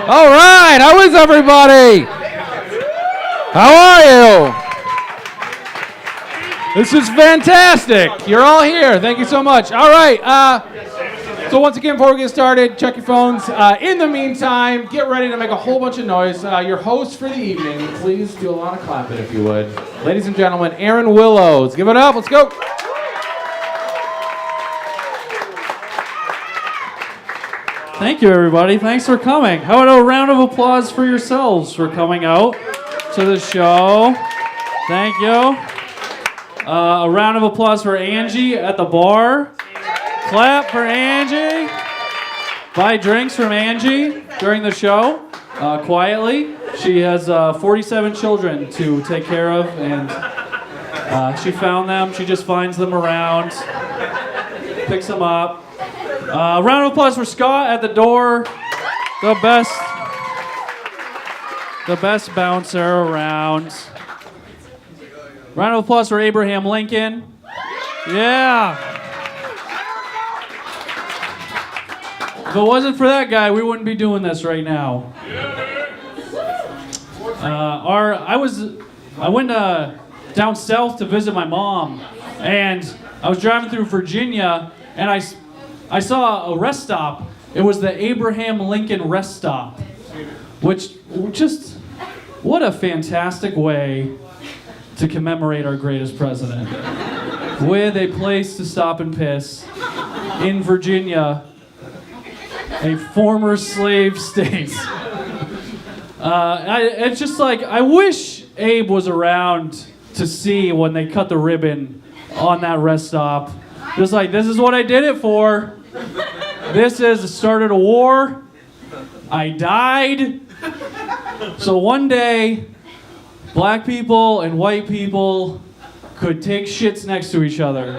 All right, how is everybody? How are you? This is fantastic. You're all here. Thank you so much. All right. So once again, before we get started, check your phones. In the meantime, get ready to make a whole bunch of noise. Your host for the evening, please do a lot of clapping if you would. Ladies and gentlemen, Aaron Willows. Give it up. Let's go. Thank you, everybody. Thanks for coming. How about a round of applause for yourselves for coming out to the show? Thank you. A round of applause for Angie at the bar. Clap for Angie. Buy drinks from Angie during the show, quietly. She has 47 children to take care of, and she found them. She just finds them around, picks them up. Round of applause for Scott at the door. The best bouncer around. Round of applause for Abraham Lincoln. Yeah. If it wasn't for that guy, we wouldn't be doing this right now. I went down south to visit my mom, and I was driving through Virginia, and I saw a rest stop. It was the Abraham Lincoln rest stop, which just, what a fantastic way to commemorate our greatest president. With a place to stop and piss in Virginia, a former slave state. It's just like, I wish Abe was around to see when they cut the ribbon on that rest stop. Just like, this is what I did it for. This is the start of a war. I died. So one day, black people and white people could take shits next to each other.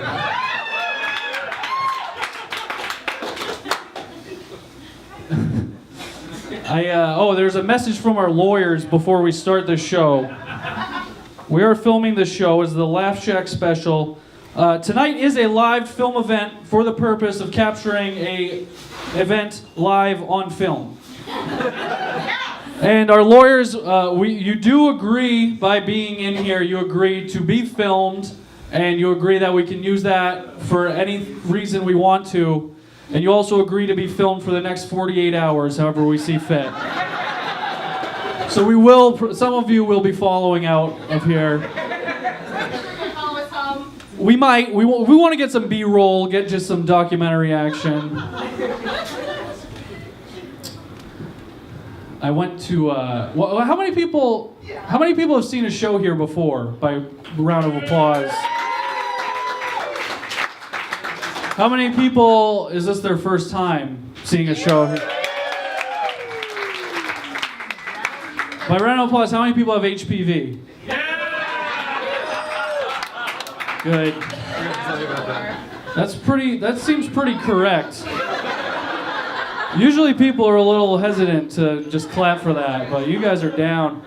There's a message from our lawyers before we start the show. We are filming this show as the Laugh Shack special. Tonight is a live film event for the purpose of capturing a event live on film. And our lawyers, you do agree by being in here, you agree to be filmed, and you agree that we can use that for any reason we want to, and you also agree to be filmed for the next 48 hours, however we see fit. So some of you will be following out of here. We might. We want to get some B-roll, get just some documentary action. I went to. How many people have seen a show here before? By round of applause. How many people is this their first time seeing a show here? By round of applause, how many people have HPV? Good. That seems pretty correct. Usually people are a little hesitant to just clap for that, but you guys are down.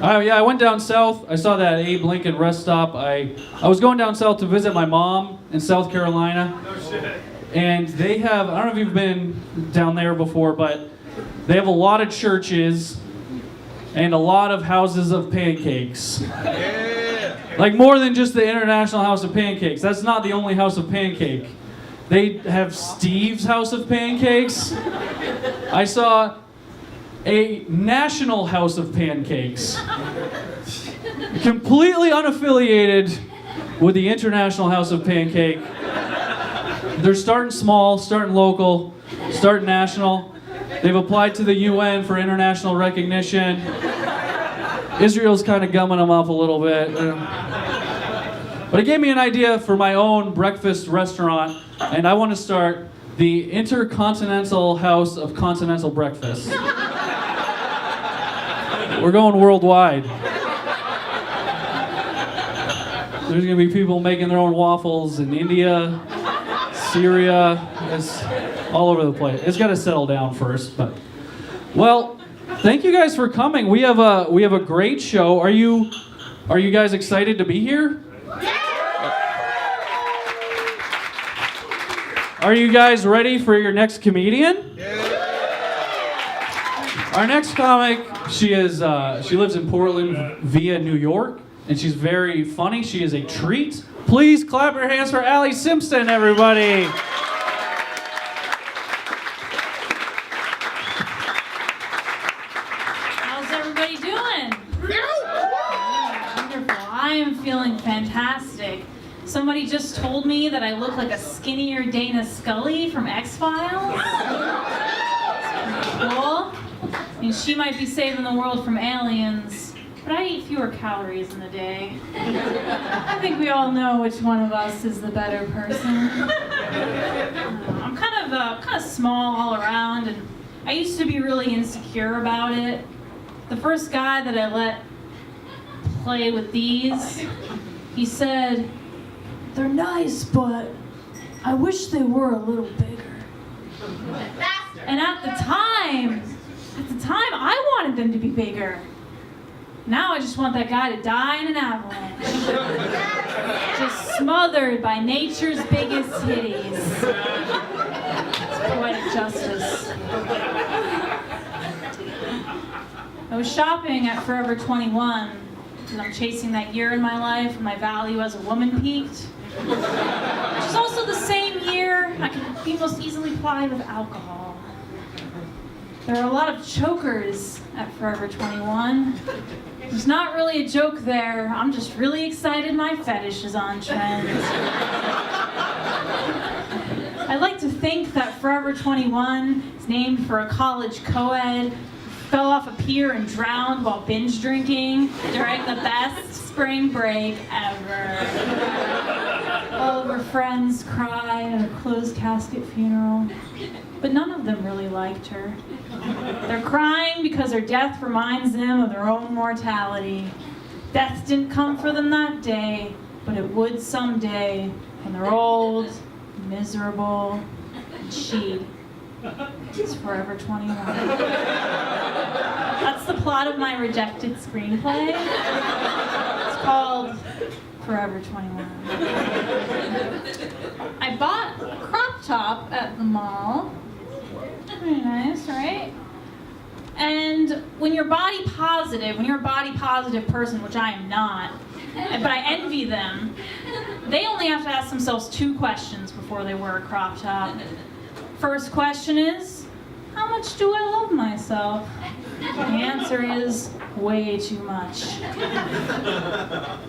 I went down south. I saw that Abe Lincoln rest stop. I was going down south to visit my mom in South Carolina. No shit. And they have, I don't know if you've been down there before, but they have a lot of churches and a lot of houses of pancakes. Yeah. Like more than just the International House of Pancakes. That's not the only house of pancake. They have Steve's House of Pancakes. I saw a National House of Pancakes. Completely unaffiliated with the International House of Pancake. They're starting small, starting local, starting national. They've applied to the UN for international recognition. Israel's kind of gumming them up a little bit. But it gave me an idea for my own breakfast restaurant, and I want to start the Intercontinental House of Continental Breakfast. We're going worldwide. There's going to be people making their own waffles in India, Syria, it's all over the place. It's got to settle down first, but well, thank you guys for coming. We have a great show. Are you guys excited to be here? Are you guys ready for your next comedian? Our next comic, she lives in Portland via New York, and she's very funny. She is a treat. Please clap your hands for Aimee Simpson, everybody. How's everybody doing? Wonderful. I am feeling fantastic. Somebody just told me that I look like a skinnier Dana Scully from X-Files. That's pretty cool. I mean, she might be saving the world from aliens, but I eat fewer calories in a day. I think we all know which one of us is the better person. I'm kind of small all around, and I used to be really insecure about it. The first guy that I let play with these, he said, "They're nice, but I wish they were a little bigger." And at the time, I wanted them to be bigger. Now I just want that guy to die in an avalanche. Just smothered by nature's biggest titties. It's poetic justice. I was shopping at Forever 21 because I'm chasing that year in my life when my value as a woman peaked. Which is also the same year I can be most easily plied with alcohol. There are a lot of chokers at Forever 21. There's not really a joke there. I'm just really excited my fetish is on trend. I like to think that Forever 21 is named for a college co-ed who fell off a pier and drowned while binge drinking during the best spring break ever. All of her friends cried at a closed casket funeral, but none of them really liked her. They're crying because her death reminds them of their own mortality. Death didn't come for them that day, but it would someday when they're old, miserable, and she is Forever 21. That's the plot of my rejected screenplay. It's called Forever 21. I bought a crop top at the mall. Very nice, right? And when you're a body positive person, which I am not, but I envy them, they only have to ask themselves 2 questions before they wear a crop top. First question is, how much do I love myself? The answer is, way too much.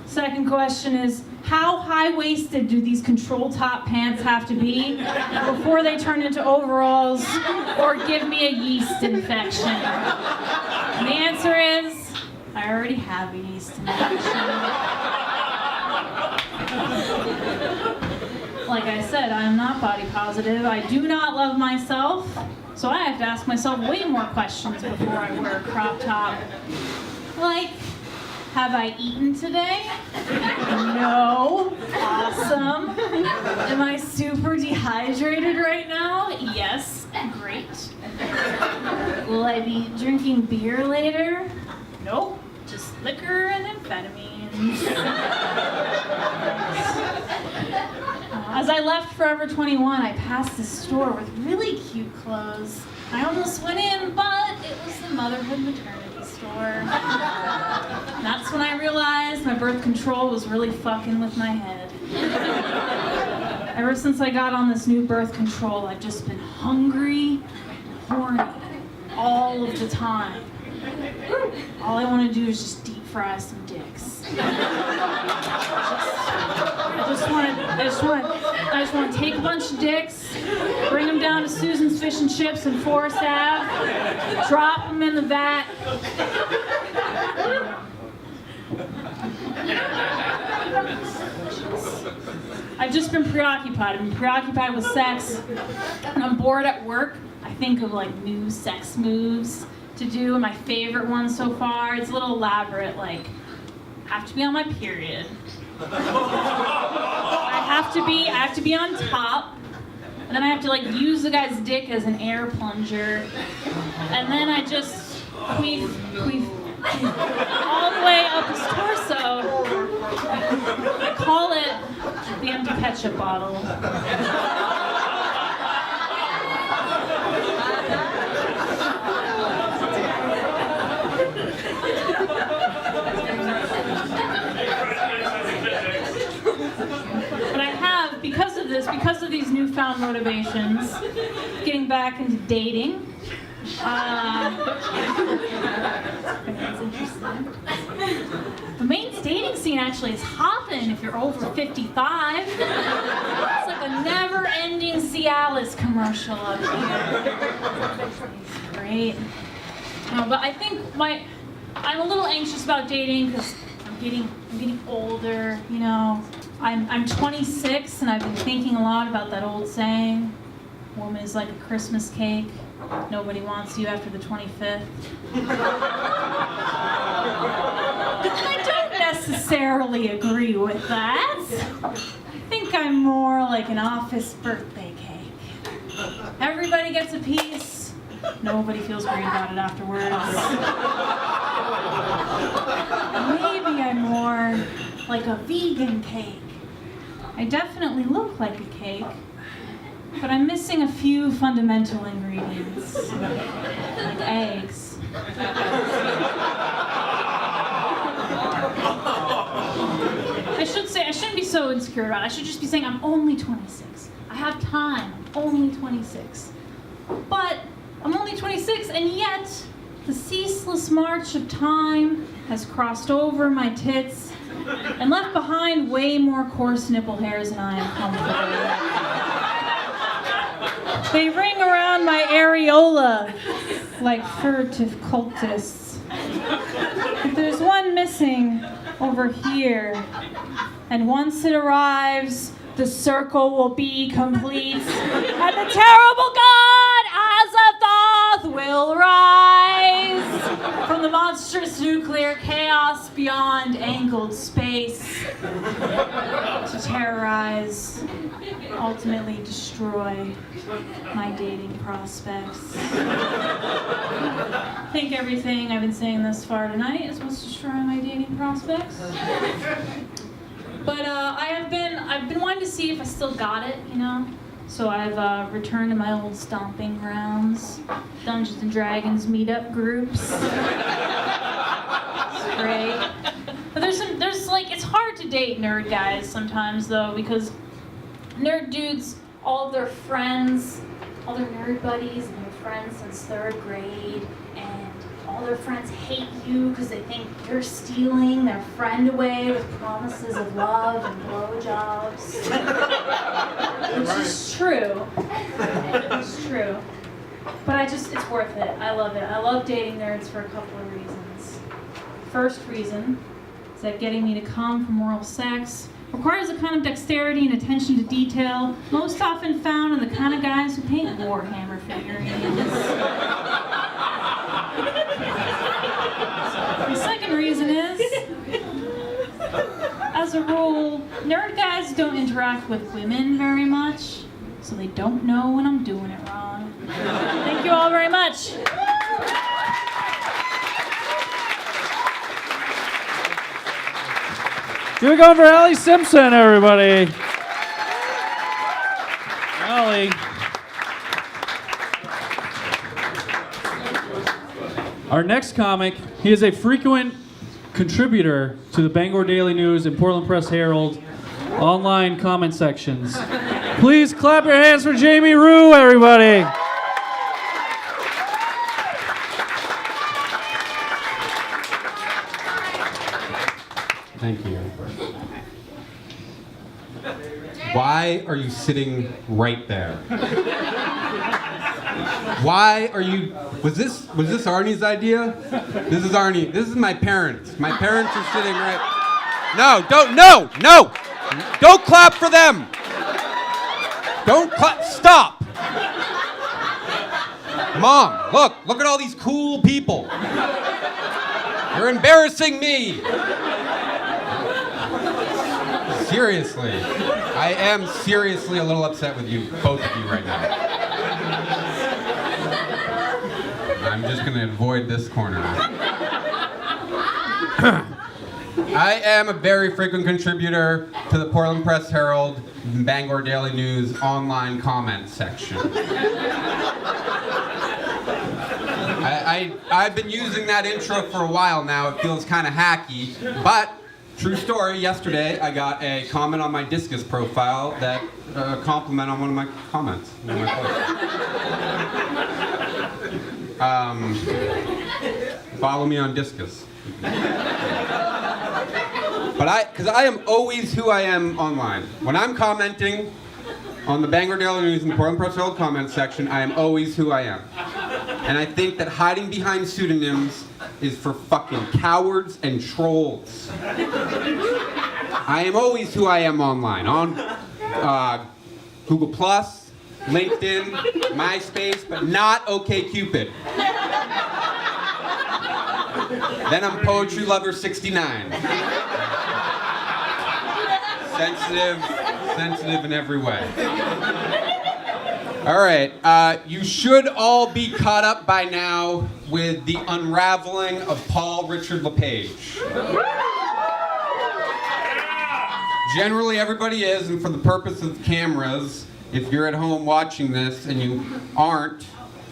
Second question is, how high-waisted do these control top pants have to be before they turn into overalls or give me a yeast infection? And the answer is, I already have a yeast infection. Like I said, I am not body positive. I do not love myself, so I have to ask myself way more questions before I wear a crop top. Like, have I eaten today? No. Awesome. Am I super dehydrated right now? Yes. Great. Will I be drinking beer later? Nope. Just liquor and amphetamines. As I left Forever 21, I passed this store with really cute clothes. I almost went in, but it was the motherhood maternity store. And that's when I realized my birth control was really fucking with my head. Ever since I got on this new birth control, I've just been hungry and horny all of the time. All I want to do is just deep fry some dicks. I just want to take a bunch of dicks, bring them down to Susan's Fish and Chips in Forest Ave, drop them in the vat. I've just been preoccupied. I've been preoccupied with sex. When I'm bored at work, I think of like new sex moves to do, and my favorite one so far, it's a little elaborate, like, I have to be on my period. I have to be on top, and then I have to like use the guy's dick as an air plunger, and then I just queef all the way up his torso. I call it the empty ketchup bottle. newfound motivations. Getting back into dating. That's interesting. The Maine's dating scene actually is hopping if you're over 55. It's like a never-ending Cialis commercial up here. It's great. No, but I think I'm a little anxious about dating because I'm getting older. You know, I'm 26 and I've been thinking a lot about that old saying, "Woman is like a Christmas cake. Nobody wants you after the 25th." I don't necessarily agree with that. I think I'm more like an office birthday cake. Everybody gets a piece. Nobody feels great about it afterwards. Maybe I'm more like a vegan cake. I definitely look like a cake, but I'm missing a few fundamental ingredients, like eggs. I shouldn't be so insecure about it. I should just be saying I'm only 26. I have time. I'm only 26. But I'm only 26, and yet the ceaseless march of time has crossed over my tits and left behind way more coarse nipple hairs than I am comfortable with. They ring around my areola like furtive cultists. But there's one missing over here, and once it arrives, the circle will be complete, and the terrible god Azathoth will rise from the monstrous nuclear chaos beyond angled space to terrorize, ultimately destroy my dating prospects. I think everything I've been saying thus far tonight is what's destroying my dating prospects. But I've been wanting to see if I still got it, you know? So I've returned to my old stomping grounds, Dungeons and Dragons meetup groups. It's great. But there's like, it's hard to date nerd guys sometimes though, because nerd dudes, all their friends, all their nerd buddies and their friends since 3rd grade, and all their friends hate you because they think you're stealing their friend away with promises of love and blowjobs. Which is true. It's true. But it's worth it. I love it. I love dating nerds for a couple of reasons. First reason is that getting me to come from oral sex requires a kind of dexterity and attention to detail most often found in the kind of guys who paint Warhammer figurines. The second reason is, as a rule, nerd guys don't interact with women very much, so they don't know when I'm doing it wrong. Thank you all very much. Give it going for Allie Simpson, everybody. Allie. Our next comic, he is a frequent contributor to the Bangor Daily News and Portland Press Herald online comment sections. Please clap your hands for Jamie Roux, everybody. Thank you. Why are you sitting right there? Why are you, was this Arnie's idea? This is Arnie, this is my parents. My parents are sitting right, no, don't clap for them. Don't clap, stop. Mom, look at all these cool people. You're embarrassing me. Seriously, I am seriously a little upset with you, both of you right now. I'm just gonna avoid this corner. I am a very frequent contributor to the Portland Press Herald and Bangor Daily News online comment section. I've been using that intro for a while now. It feels kind of hacky, but True story, yesterday I got a comment on my Discus profile that compliment on one of my comments. One of my posts. Follow me on Discus. Because I am always who I am online. When I'm commenting on the Bangor Daily News and the Portland Press Herald comment section, I am always who I am. And I think that hiding behind pseudonyms is for fucking cowards and trolls. I am always who I am online. On Google+, LinkedIn, MySpace, but not OkCupid. Then I'm Poetry Lover 69. Sensitive in every way. All right, you should all be caught up by now with the unraveling of Paul Richard LePage. Generally, everybody is, and for the purpose of cameras, if you're at home watching this and you aren't,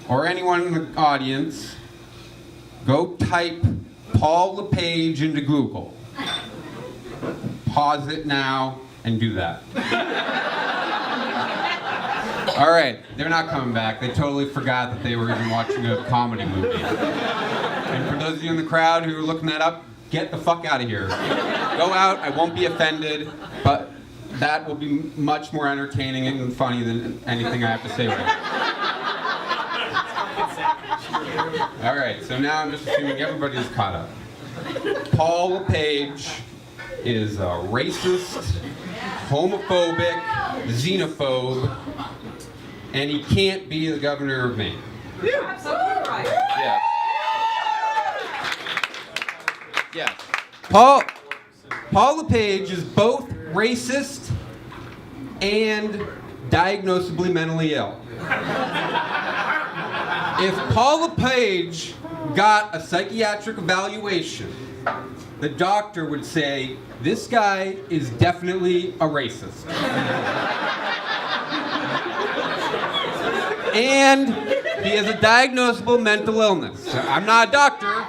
or anyone in the audience, go type Paul LePage into Google. Pause it now and do that. All right, they're not coming back. They totally forgot that they were even watching a comedy movie. And for those of you in the crowd who are looking that up, get the fuck out of here. Go out, I won't be offended, but that will be much more entertaining and funny than anything I have to say right now. All right, so now I'm just assuming everybody's caught up. Paul LePage is a racist, homophobic, xenophobe, and he can't be the governor of Maine. You're absolutely right. Yes. Yes. Paul LePage is both racist and diagnosably mentally ill. If Paul LePage got a psychiatric evaluation, the doctor would say, this guy is definitely a racist. And he has a diagnosable mental illness. I'm not a doctor.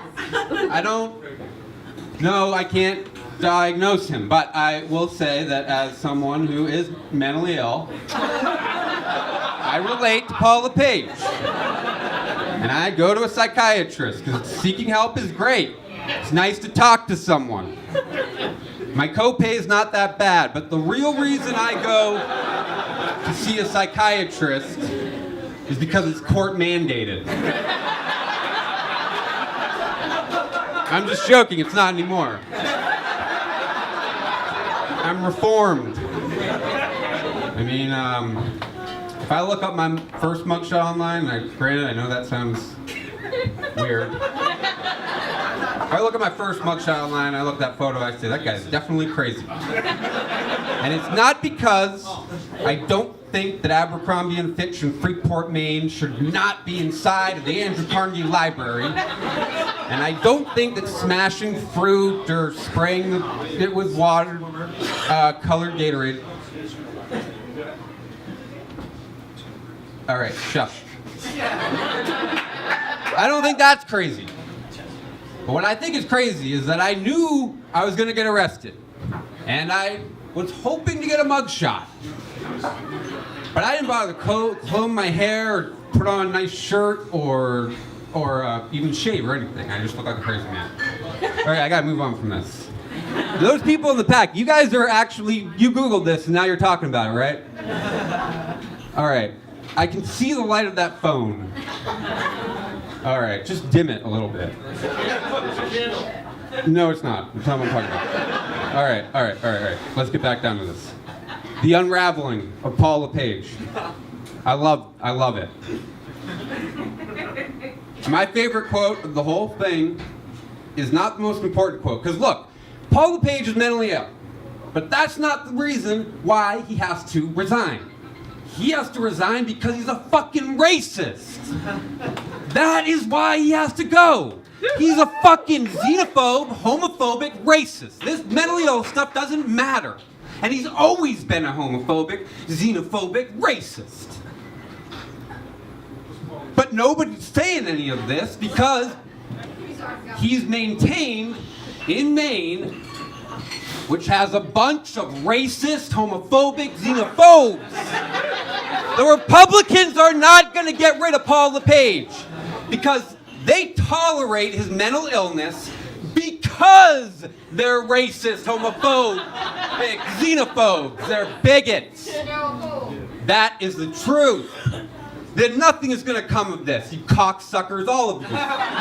I can't diagnose him, but I will say that as someone who is mentally ill, I relate to Paul LePage. And I go to a psychiatrist because seeking help is great. It's nice to talk to someone. My copay is not that bad, but the real reason I go to see a psychiatrist is because it's court mandated. I'm just joking, it's not anymore. I'm reformed. I mean, if I look up my first mugshot online, granted, I know that sounds weird. If I look at my first mugshot online, I look at that photo, I say, that guy's definitely crazy. And it's not because I don't think that Abercrombie & Fitch in Freeport, Maine should not be inside of the Andrew Carnegie Library. And I don't think that smashing fruit or spraying it with water, colored Gatorade. All right, shush. I don't think that's crazy. But what I think is crazy is that I knew I was gonna get arrested. And I was hoping to get a mugshot. But I didn't bother to comb my hair or put on a nice shirt or even shave or anything. I just look like a crazy man. All right, I gotta move on from this. Those people in the back, you guys are actually, you Googled this and now you're talking about it, right? All right, I can see the light of that phone. All right, just dim it a little bit. No, it's not. That's not what I'm talking about. All right. Let's get back down to this. The unraveling of Paul LePage. I love it. My favorite quote of the whole thing is not the most important quote. Because look, Paul LePage is mentally ill. But that's not the reason why he has to resign. He has to resign because he's a fucking racist. That is why he has to go. He's a fucking xenophobe, homophobic racist. This mentally ill stuff doesn't matter. And he's always been a homophobic, xenophobic racist. But nobody's saying any of this because he's maintained in Maine which has a bunch of racist, homophobic, xenophobes. The Republicans are not going to get rid of Paul LePage because they tolerate his mental illness because they're racist, homophobic, xenophobes. They're bigots. That is the truth. Then nothing is going to come of this, you cocksuckers, all of you.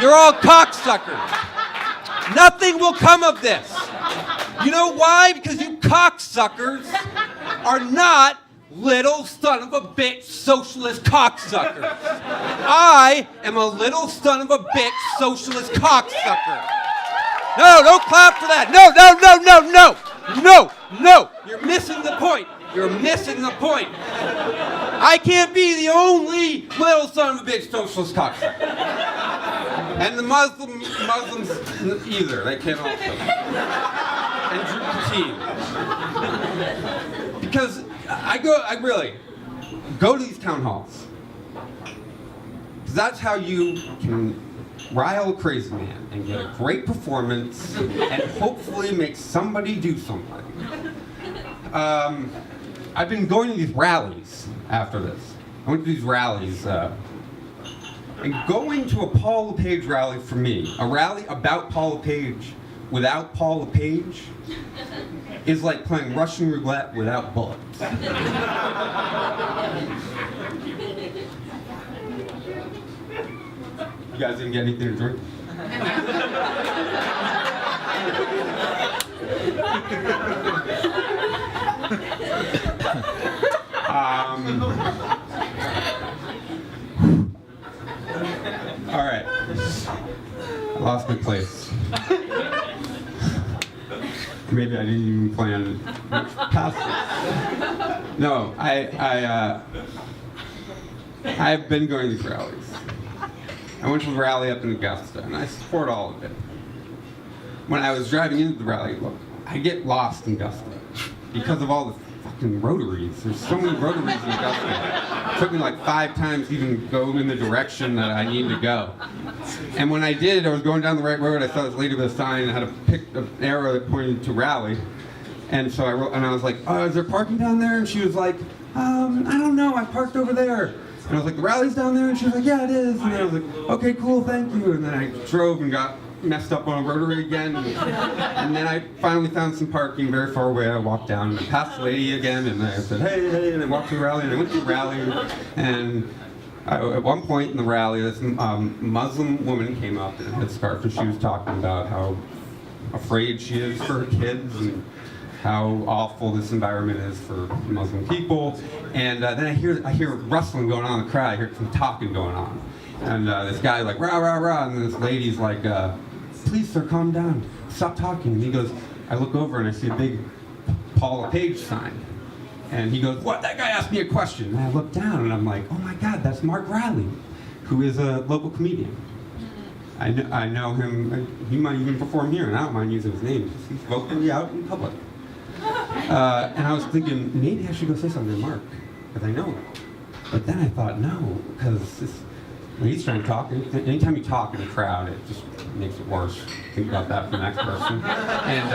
You're all cocksuckers. Nothing will come of this. You know why? Because you cocksuckers are not little son of a bitch socialist cocksuckers. I am a little son of a bitch socialist cocksucker. No, don't clap for that. No, no, no, no, no. No, no. You're missing the point. You're missing the point. I can't be the only little son of a bitch socialist cocksucker. And the Muslims either. They can't also. And Drew. Because I really go to these town halls. Because that's how you can rile a crazy man and get a great performance and hopefully make somebody do something. I've been going to these rallies after this. I went to these rallies. And going to a Paul LePage rally for me, a rally about Paul LePage without Paul LePage, is like playing Russian roulette without bullets. You guys didn't get anything to drink? All right. I lost my place. Maybe I didn't even plan much past this. No, I've been going to these rallies. I went to the rally up in Augusta, and I support all of it. When I was driving into the rally, look, I get lost in Augusta because of all the fucking rotaries. There's so many rotaries in Augusta. It took me like 5 times to even go in the direction that I need to go. And when I did, I was going down the right road. I saw this lady with a sign and had to pick an arrow that pointed to rally. And so I was like, "Oh, is there parking down there?" And she was like, "I don't know. I parked over there." And I was like, "The rally's down there?" And she was like, "Yeah, it is." And then I was like, "Okay, cool, thank you." And then I drove and got messed up on a rotary again. And then I finally found some parking very far away. I walked down and I passed the lady again. And I said, "Hey, hey." And I walked to the rally and I went to the rally. And at one point in the rally, this Muslim woman came up and had a scarf, and she was talking about how afraid she is for her kids and how awful this environment is for Muslim people. And then I hear rustling going on in the crowd. I hear some talking going on. And this guy like, rah, rah, rah, and this lady's like, "Please, sir, calm down. Stop talking." And he goes, I look over and I see a big Paul LePage sign. And he goes, "What? That guy asked me a question." And I look down and I'm like, oh my God, that's Mark Riley, who is a local comedian. I know him. He might even perform here, and I don't mind using his name because he's vocally out in public. And I was thinking, maybe I should go say something to Mark, because I know him. But then I thought, no, because when he's trying to talk, anytime you talk in a crowd, it just makes it worse. Think about that for the next person. And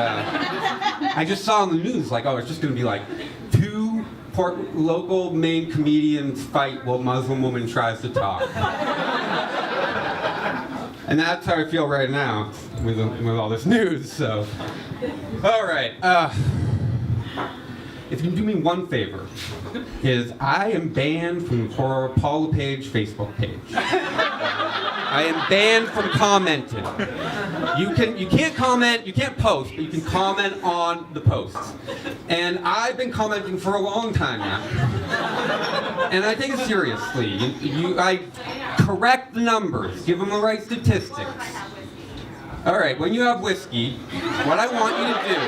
I just saw on the news, like, oh, it's just going to be like 2 local Maine comedians fight while Muslim woman tries to talk. And that's how I feel right now with all this news, so. All right. If you can do me one favor, is I am banned from the Paul LePage Facebook page. I am banned from commenting. You can't comment, you can't post, but you can comment on the posts. And I've been commenting for a long time now. And I take it seriously. I correct the numbers, give them the right statistics. All right, when you have whiskey, what I want you to do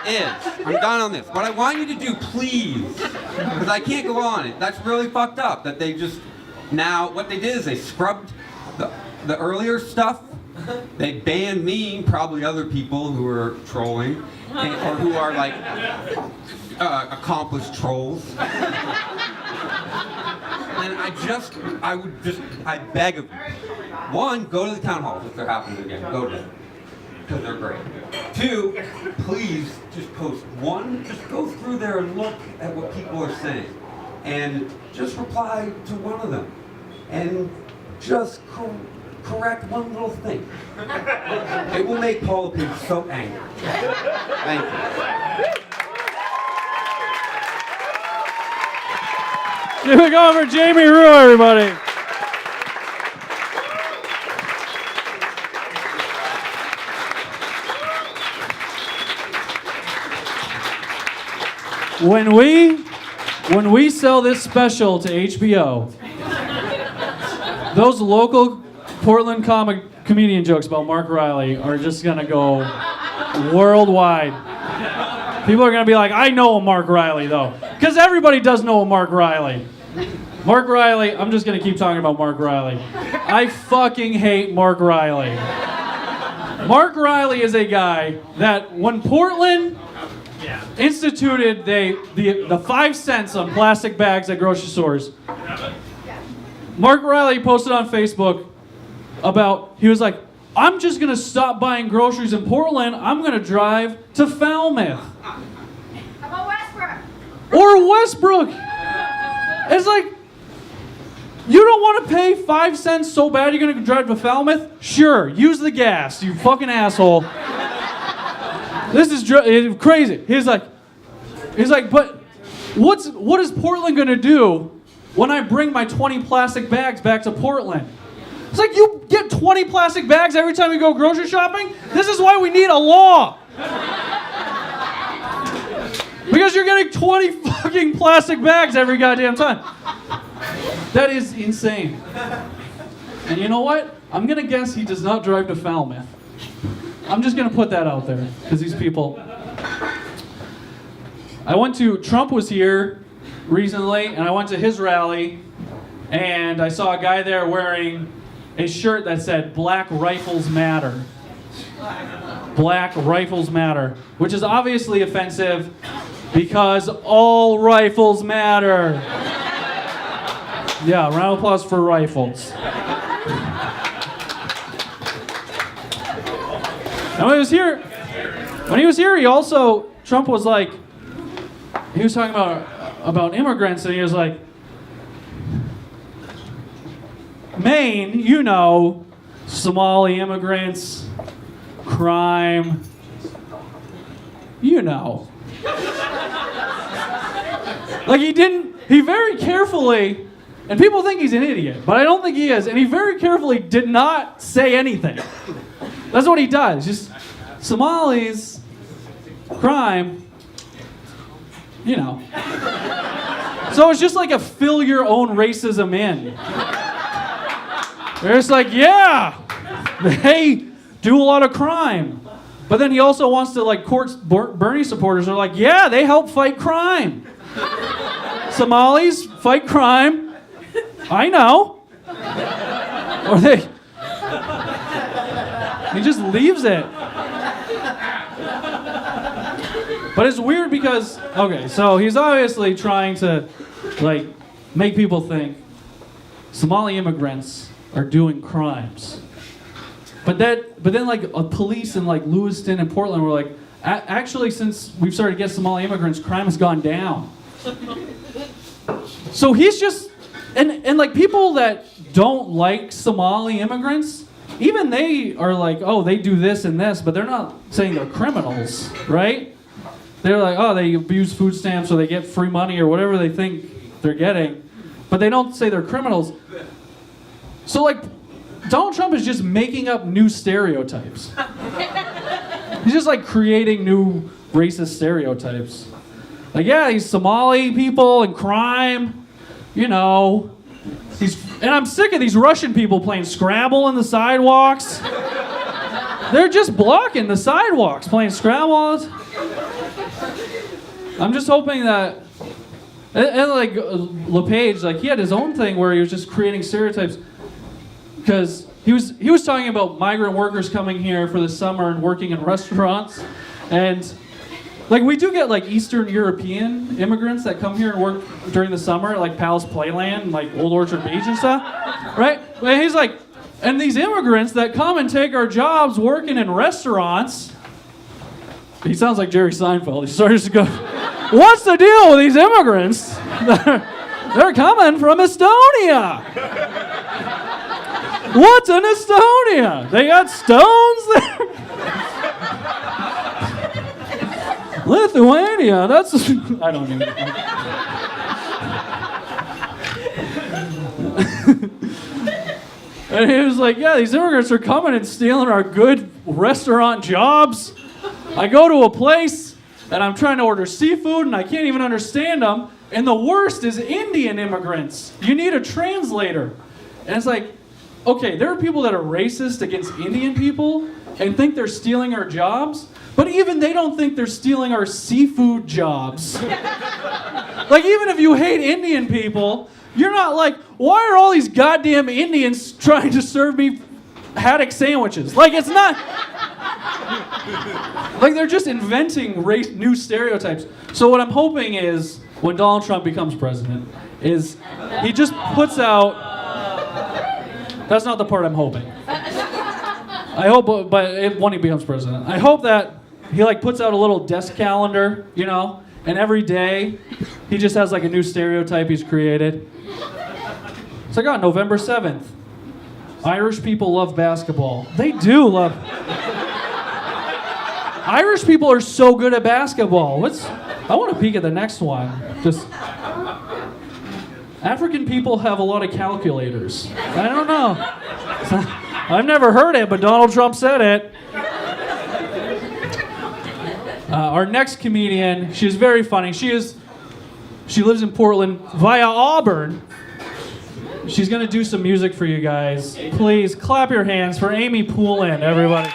is, I'm done on this. What I want you to do, please, because I can't go on it. That's really fucked up. That they just now what they did is they scrubbed the earlier stuff. They banned me, probably other people who are trolling, or who are like accomplished trolls. And I beg of you. One, go to the town halls if they're happening again. Go to them. because they're great. 2, please just post one. Just go through there and look at what people are saying, and just reply to one of them, and just correct one little thing. It will make politics so angry. Thank you. Give it going for Jamie Roux, everybody. When we sell this special to HBO, those local Portland comedian jokes about Mark Riley are just gonna go worldwide. People are gonna be like, I know a Mark Riley though, because everybody does know a Mark Riley. Mark Riley, I'm just gonna keep talking about Mark Riley. I fucking hate Mark Riley. Mark Riley is a guy that when Portland instituted the 5 cents on plastic bags at grocery stores, Mark Riley posted on Facebook about, he was like, I'm just gonna stop buying groceries in Portland, I'm gonna drive to Falmouth. How about Westbrook? Or Westbrook. It's like, you don't want to pay 5 cents so bad you're going to drive to Falmouth? Sure, use the gas, you fucking asshole. This is crazy. He's like, but what is Portland going to do when I bring my 20 plastic bags back to Portland? It's like, you get 20 plastic bags every time you go grocery shopping? This is why we need a law. Because you're getting 20 fucking plastic bags every goddamn time. That is insane. And you know what? I'm going to guess he does not drive to Falmouth. I'm just going to put that out there, because these people... Trump was here recently, and I went to his rally, and I saw a guy there wearing a shirt that said, Black Rifles Matter. Black Rifles Matter, which is obviously offensive, because all rifles matter. Yeah, round of applause for rifles. And when he was here, Trump was like, he was talking about immigrants, and he was like, Maine, you know, Somali immigrants, crime, you know. Like he very carefully, and people think he's an idiot, but I don't think he is, and he very carefully did not say anything. That's what he does, just Somalis, crime, you know. So it's just like a fill your own racism in. They're just like, yeah, they do a lot of crime. But then he also wants to like court Bernie supporters are like, yeah, they help fight crime. Somalis fight crime. I know. Or he just leaves it. But it's weird because, okay, so he's obviously trying to like make people think Somali immigrants are doing crimes. But then like police in like Lewiston and Portland were like, actually since we've started to get Somali immigrants, crime has gone down. So he's just, and like people that don't like Somali immigrants, even they are like, oh, they do this and this, but they're not saying they're criminals, right? They're like, oh, they abuse food stamps or they get free money or whatever they think they're getting, but they don't say they're criminals. So like, Donald Trump is just making up new stereotypes. He's just like creating new racist stereotypes. Like, yeah, these Somali people and crime, you know. And I'm sick of these Russian people playing Scrabble in the sidewalks. They're just blocking the sidewalks playing Scrabble. I'm just hoping that, and like LePage, like he had his own thing where he was just creating stereotypes. Because he was talking about migrant workers coming here for the summer and working in restaurants, and like we do get like Eastern European immigrants that come here and work during the summer, like Palace Playland, like Old Orchard Beach and stuff, right? And he's like, And these immigrants that come and take our jobs working in restaurants, he sounds like Jerry Seinfeld. He starts to go, what's the deal with these immigrants? They're coming from Estonia. What's in Estonia? They got stones there? Lithuania, that's... I don't even know. And he was like, yeah, these immigrants are coming and stealing our good restaurant jobs. I go to a place and I'm trying to order seafood and I can't even understand them. And the worst is Indian immigrants. You need a translator. And it's like, okay, there are people that are racist against Indian people and think they're stealing our jobs, but even they don't think they're stealing our seafood jobs. Like, even if you hate Indian people, you're not like, why are all these goddamn Indians trying to serve me haddock sandwiches? Like, it's not... Like, they're just inventing new stereotypes. So what I'm hoping is, when Donald Trump becomes president, is he just puts out... That's not the part I'm hoping. I hope, but when he becomes president, I hope that he like puts out a little desk calendar, you know, and every day he just has like a new stereotype he's created. It's like, oh, November 7th. Irish people love basketball. They do love... Irish people are so good at basketball. I want to peek at the next one. Just... African people have a lot of calculators. I don't know. I've never heard it, but Donald Trump said it. Our next comedian, she's very funny. She lives in Portland via Auburn. She's going to do some music for you guys. Please clap your hands for Aimee Poulin, everybody.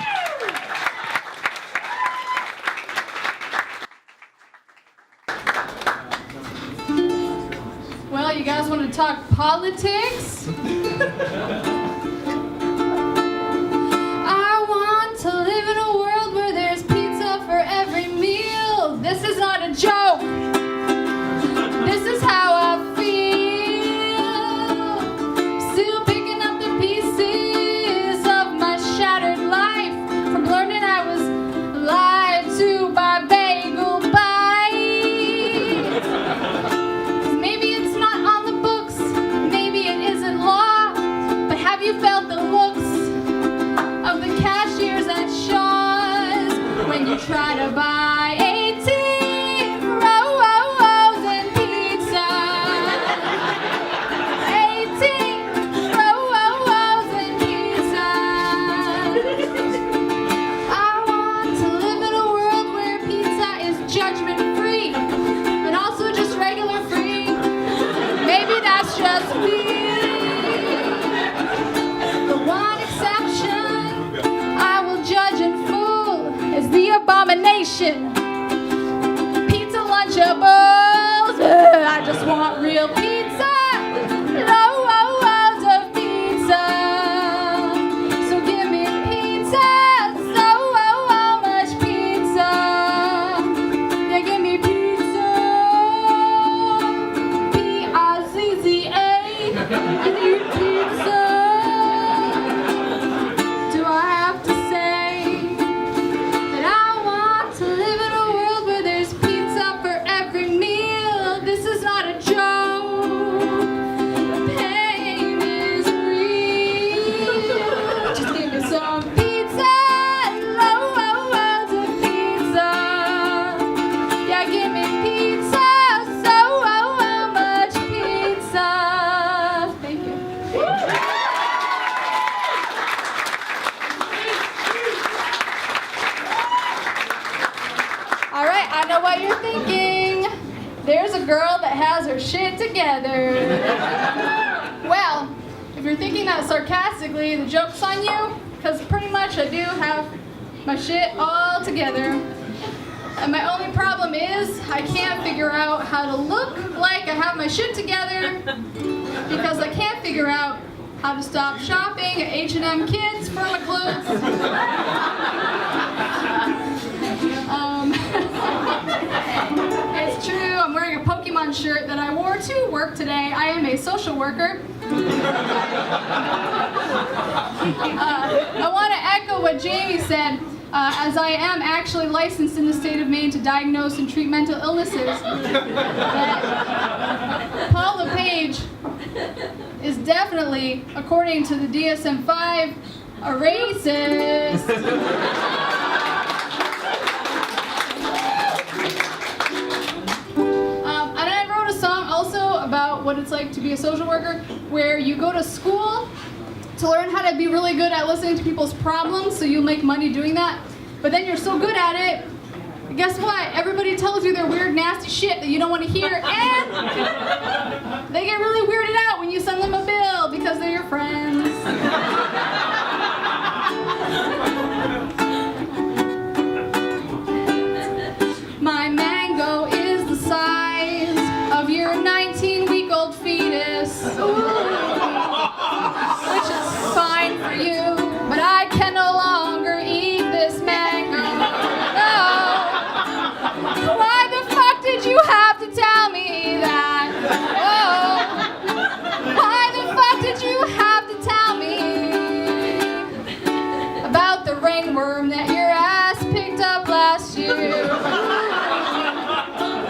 Well, you guys want to talk politics? I want to live in a world where there's pizza for every meal. This is not a joke. This is how I feel. Still picking up the pieces of my shattered life from learning I was lied to by Bagel Bite. 'Cause maybe it's not on the books, maybe it isn't law, but have you felt the looks of the cashiers at Shaw's when you try to buy 18 rolls and pizza? 18 rolls and pizza. I want to live in a world where pizza is judgment free, but also just regular free. Maybe that's just me. The one exception I will judge in full is the abomination. Pizza Lunchables. I just want real pizza. Loads of pizza. So give me pizza. So much pizza. Yeah, give me pizza. Pizza. I need pizza. Do I have to say that I want to live in a world where there's pizza for every meal? This is not a joke. The pain is real. Just give me some pizza. Loads of pizza. Yeah, give me pizza. So much pizza. Thank you. All right, I know what you're thinking. There's a girl that has her shit together. Well, if you're thinking that sarcastically, the joke's on you, because pretty much I do have my shit all together. And my only problem is I can't figure out how to look like I have my shit together because I can't figure out how to stop shopping at H&M Kids for my clothes. It's true, I'm wearing a Pokemon shirt that I wore to work today. I am a social worker. I want to echo what Jamie said, as I am actually licensed in the state of Maine to diagnose and treat mental illnesses. That Paul LePage is definitely, according to the DSM-5, a racist. And I wrote a song also about what it's like to be a social worker, where you go to school to learn how to be really good at listening to people's problems, so you'll make money doing that. But then you're so good at it, guess what? Everybody tells you their weird, nasty shit that you don't want to hear, and they get really weirded out when you send them a bill because they're your friends. My mango is the size of your 19-week-old fetus. Which is fine for you, but I can no longer eat this mango. No. Why the fuck did you have to tell me that? Oh. Why the fuck did you have to tell me about the ringworm that your ass picked up last year?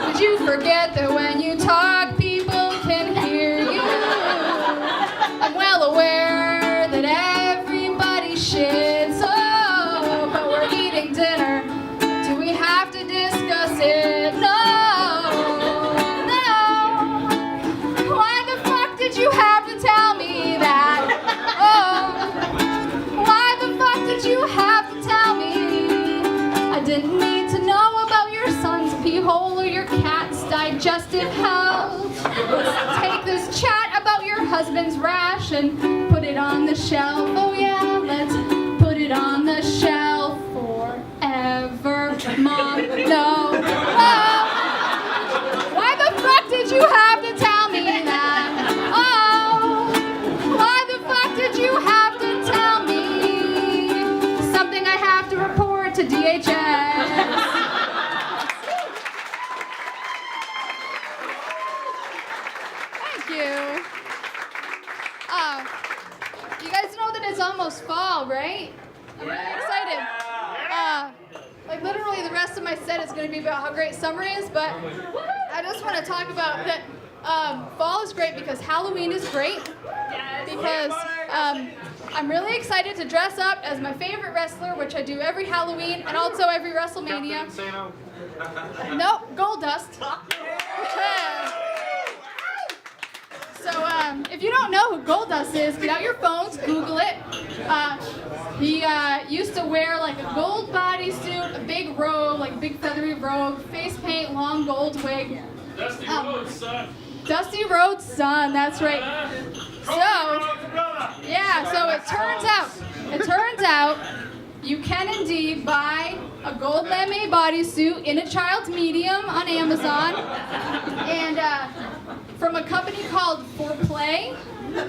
Did you forget that when you talk, people can hear you? I'm well aware that everybody shits, oh, but we're eating dinner. Do we have to discuss it? No, no. Why the fuck did you have to tell me that? Oh, why the fuck did you have to tell me? I didn't need to know about your son's pee hole or your cat's digestive health. Let's take this chat about your husband's rash and put it on the shelf. Oh yeah, let's put it on the shelf forever. Mom, no. Oh. Why the fuck did you have to tell me that? Oh, why the fuck did you have to tell me? Something I have to report to DHS. You guys know that it's almost fall, right? I'm really excited. Like literally the rest of my set is going to be about how great summer is, but I just want to talk about that fall is great because Halloween is great. Because I'm really excited to dress up as my favorite wrestler, which I do every Halloween and also every WrestleMania. Nope, Goldust. So if you don't know who Goldust is, get out your phones, Google it. He used to wear like a gold bodysuit, a big robe, like a big feathery robe, face paint, long gold wig. Dusty Rhodes' son. Dusty Rhodes' son, that's right. So, yeah, so it turns out you can indeed buy a gold lame bodysuit in a child's medium on Amazon, and from a company called For Play. So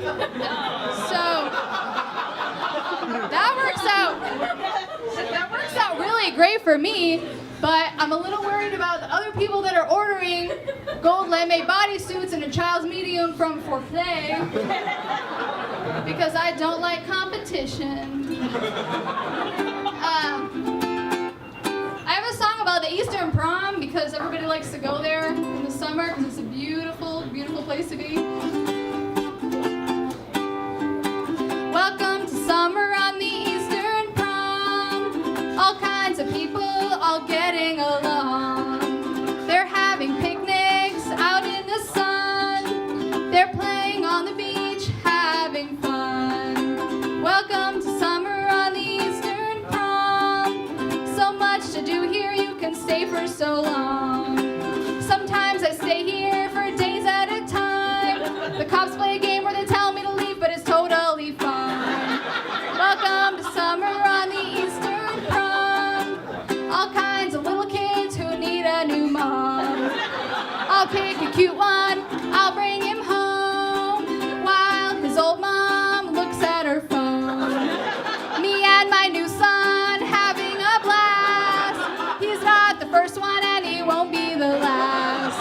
that works out really great for me, but I'm a little worried about the other people that are ordering gold lame bodysuits in a child's medium from For Play, because I don't like competition. I have a song about the Eastern Prom because everybody likes to go there in the summer because it's a beautiful, beautiful place to be. Welcome to summer on the Eastern Prom. All kinds of people all getting along. They're having picnics out in the sun. They're playing on the beach, having fun. Welcome to summer on the Eastern Prom. So much to do here, you can stay for so long. Sometimes I stay here for days at a time. The cops play a game where they tell me to leave, but it's totally fine. Welcome to summer on the Eastern Prom. All kinds of little kids who need a new mom. I'll pick a cute one, I'll bring him home, while his old mom looks at her phone. Me and my new son having a blast. He's not the first one and he won't be the last.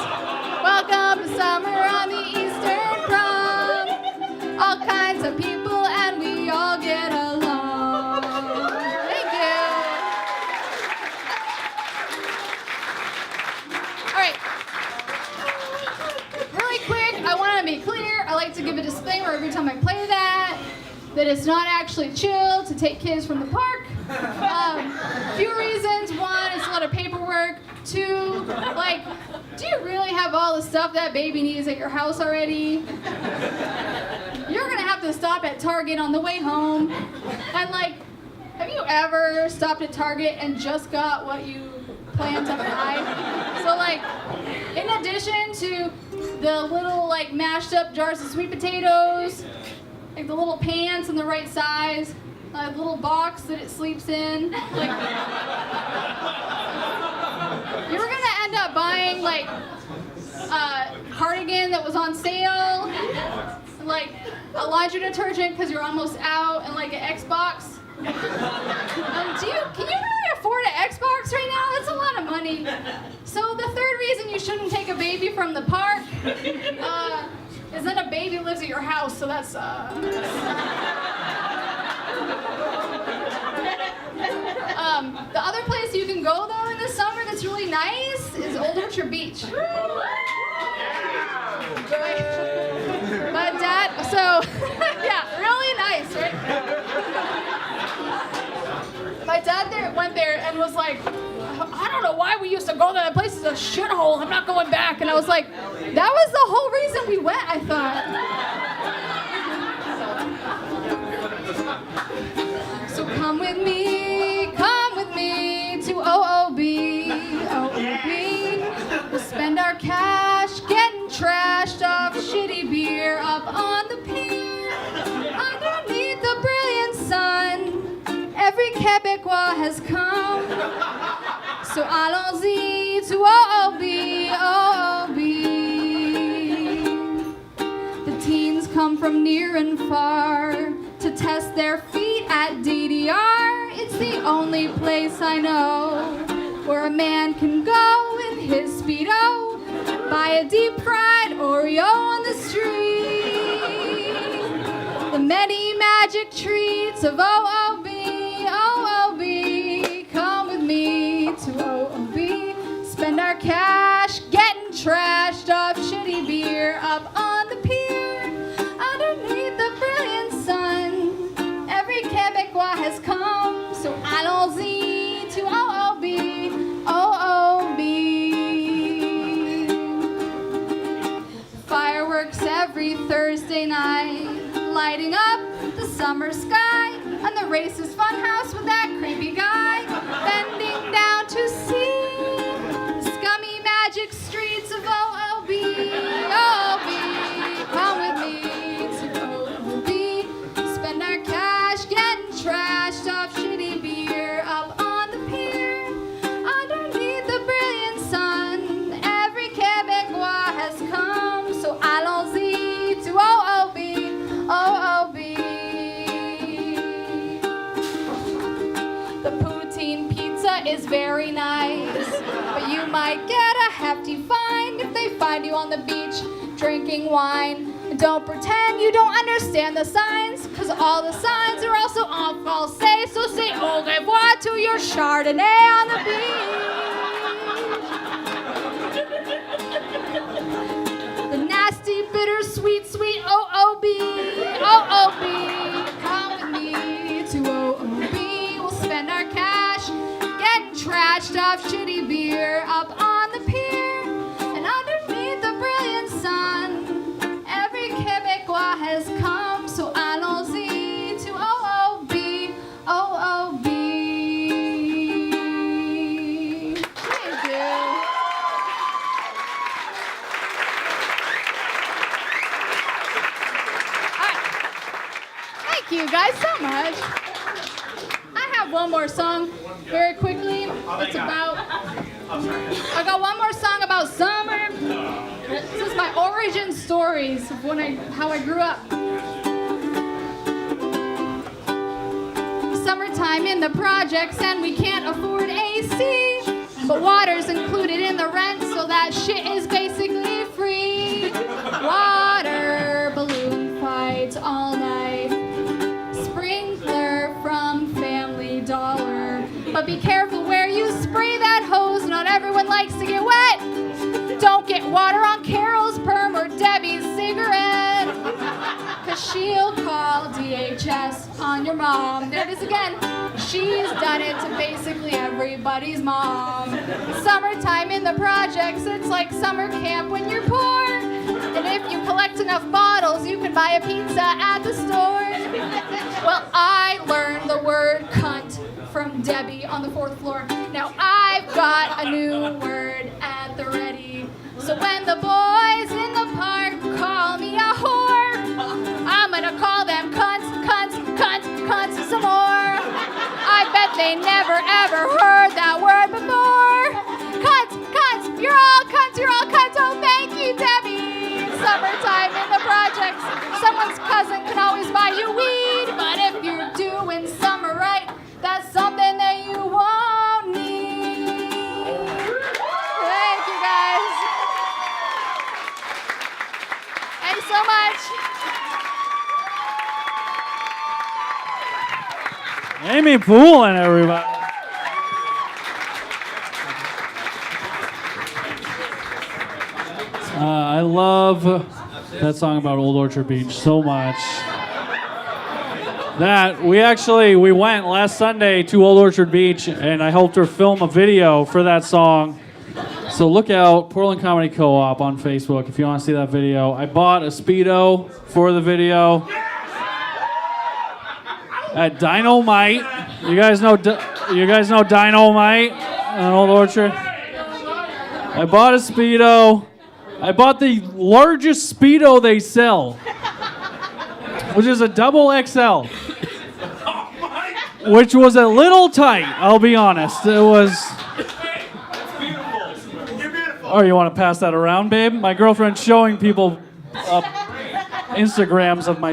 Welcome to summer on the Eastern Prom. discover every time I play that it's not actually chill to take kids from the park. A few reasons. One, it's a lot of paperwork. Two, like, do you really have all the stuff that baby needs at your house already? You're gonna have to stop at Target on the way home. And like, have you ever stopped at Target and just got what you planned to buy? So like, in addition to the little like mashed up jars of sweet potatoes, like the little pans in the right size, a little box that it sleeps in, like, you were gonna end up buying like a cardigan that was on sale, like a laundry detergent because you're almost out, and like an Xbox. Can you really afford an Xbox right now? That's a lot of money. So the third reason you shouldn't take a baby from the park is that a baby lives at your house, so that's the other place you can go though in the summer that's really nice is Old Orchard Beach. My dad, so yeah, really nice, right? My dad went there and was like, I don't know why we used to go there. That place is a shithole. I'm not going back. And I was like, that was the whole reason we went, I thought. So come with me to OOB. We'll spend our cash getting trashed off shitty beer up on the pier. Underneath the brilliant sun, every Quebecois has come. So allons-y to OOB. The teens come from near and far to test their feet at DDR. It's the only place I know where a man can go in his Speedo, buy a deep-fried Oreo on the street. The many magic treats of OOB. Come with me to OOB. Spend our cash getting trashed off shitty beer up on the pier. Underneath the brilliant sun, every Quebecois has come. So allons-y to OOB. Fireworks every Thursday night, lighting up the summer sky. And the racist funhouse with that creepy guy bending down to see the scummy magic streets of OOB. Come with me to OOB. Spend our cash getting trashed off shitty beer up on the pier. Underneath the brilliant sun, every Quebecois has come. So allons-y to OOB. The poutine pizza is very nice, but you might get a hefty fine if they find you on the beach drinking wine. And don't pretend you don't understand the signs, cause all the signs are also en français, so say au revoir to your Chardonnay on the beach. The nasty, bitter, sweet OOB. Come with me to OOB. Spend our cash getting trashed off shitty beer up on the pier. And underneath the brilliant sun, every Quebecois has come. So allons-y to OOB. Thank you. Thank you guys so much. One more song very quickly. It's about, I got one more song about summer. This is my origin stories of how I grew up. Summertime in the projects and we can't afford AC, but water's included in the rent, so that shit is basically free. Water balloon fights all night. Sprinkler from Family Dollar. But be careful where you spray that hose. Not everyone likes to get wet. Don't get water on Carol's perm or Debbie's cigarette, cause she'll call DHS on your mom. There it is again. She's done it to basically everybody's mom. Summertime in the projects, it's like summer camp when you're poor. And if you collect enough bottles, you can buy a pizza at the store. Well, I learned the word cunt from Debbie on the 4th floor. Now I've got a new word at the ready. So when the boys in the park call me a whore, I'm gonna call them cunts, cunts, cunts, cunts some more. I bet they never ever heard that word before. Cunts, cunts, you're all cunts, you're all cunts. Oh, thank you, Debbie. Summertime in the projects. Someone's cousin can always buy you weed, but if you're doing summer right, that's something that you won't need. Thank you, guys. Thanks so much. Aimee Poole, everybody. I love that song about Old Orchard Beach so much. That we went last Sunday to Old Orchard Beach, and I helped her film a video for that song. So look out, Poulin Comedy Co-op on Facebook if you want to see that video. I bought a Speedo for the video at Dynamite. You guys know Dynamite on Old Orchard? I bought a Speedo. I bought the largest Speedo they sell, which is a double XL, which was a little tight, I'll be honest. It was... Oh, you want to pass that around, babe? My girlfriend's showing people Instagrams of me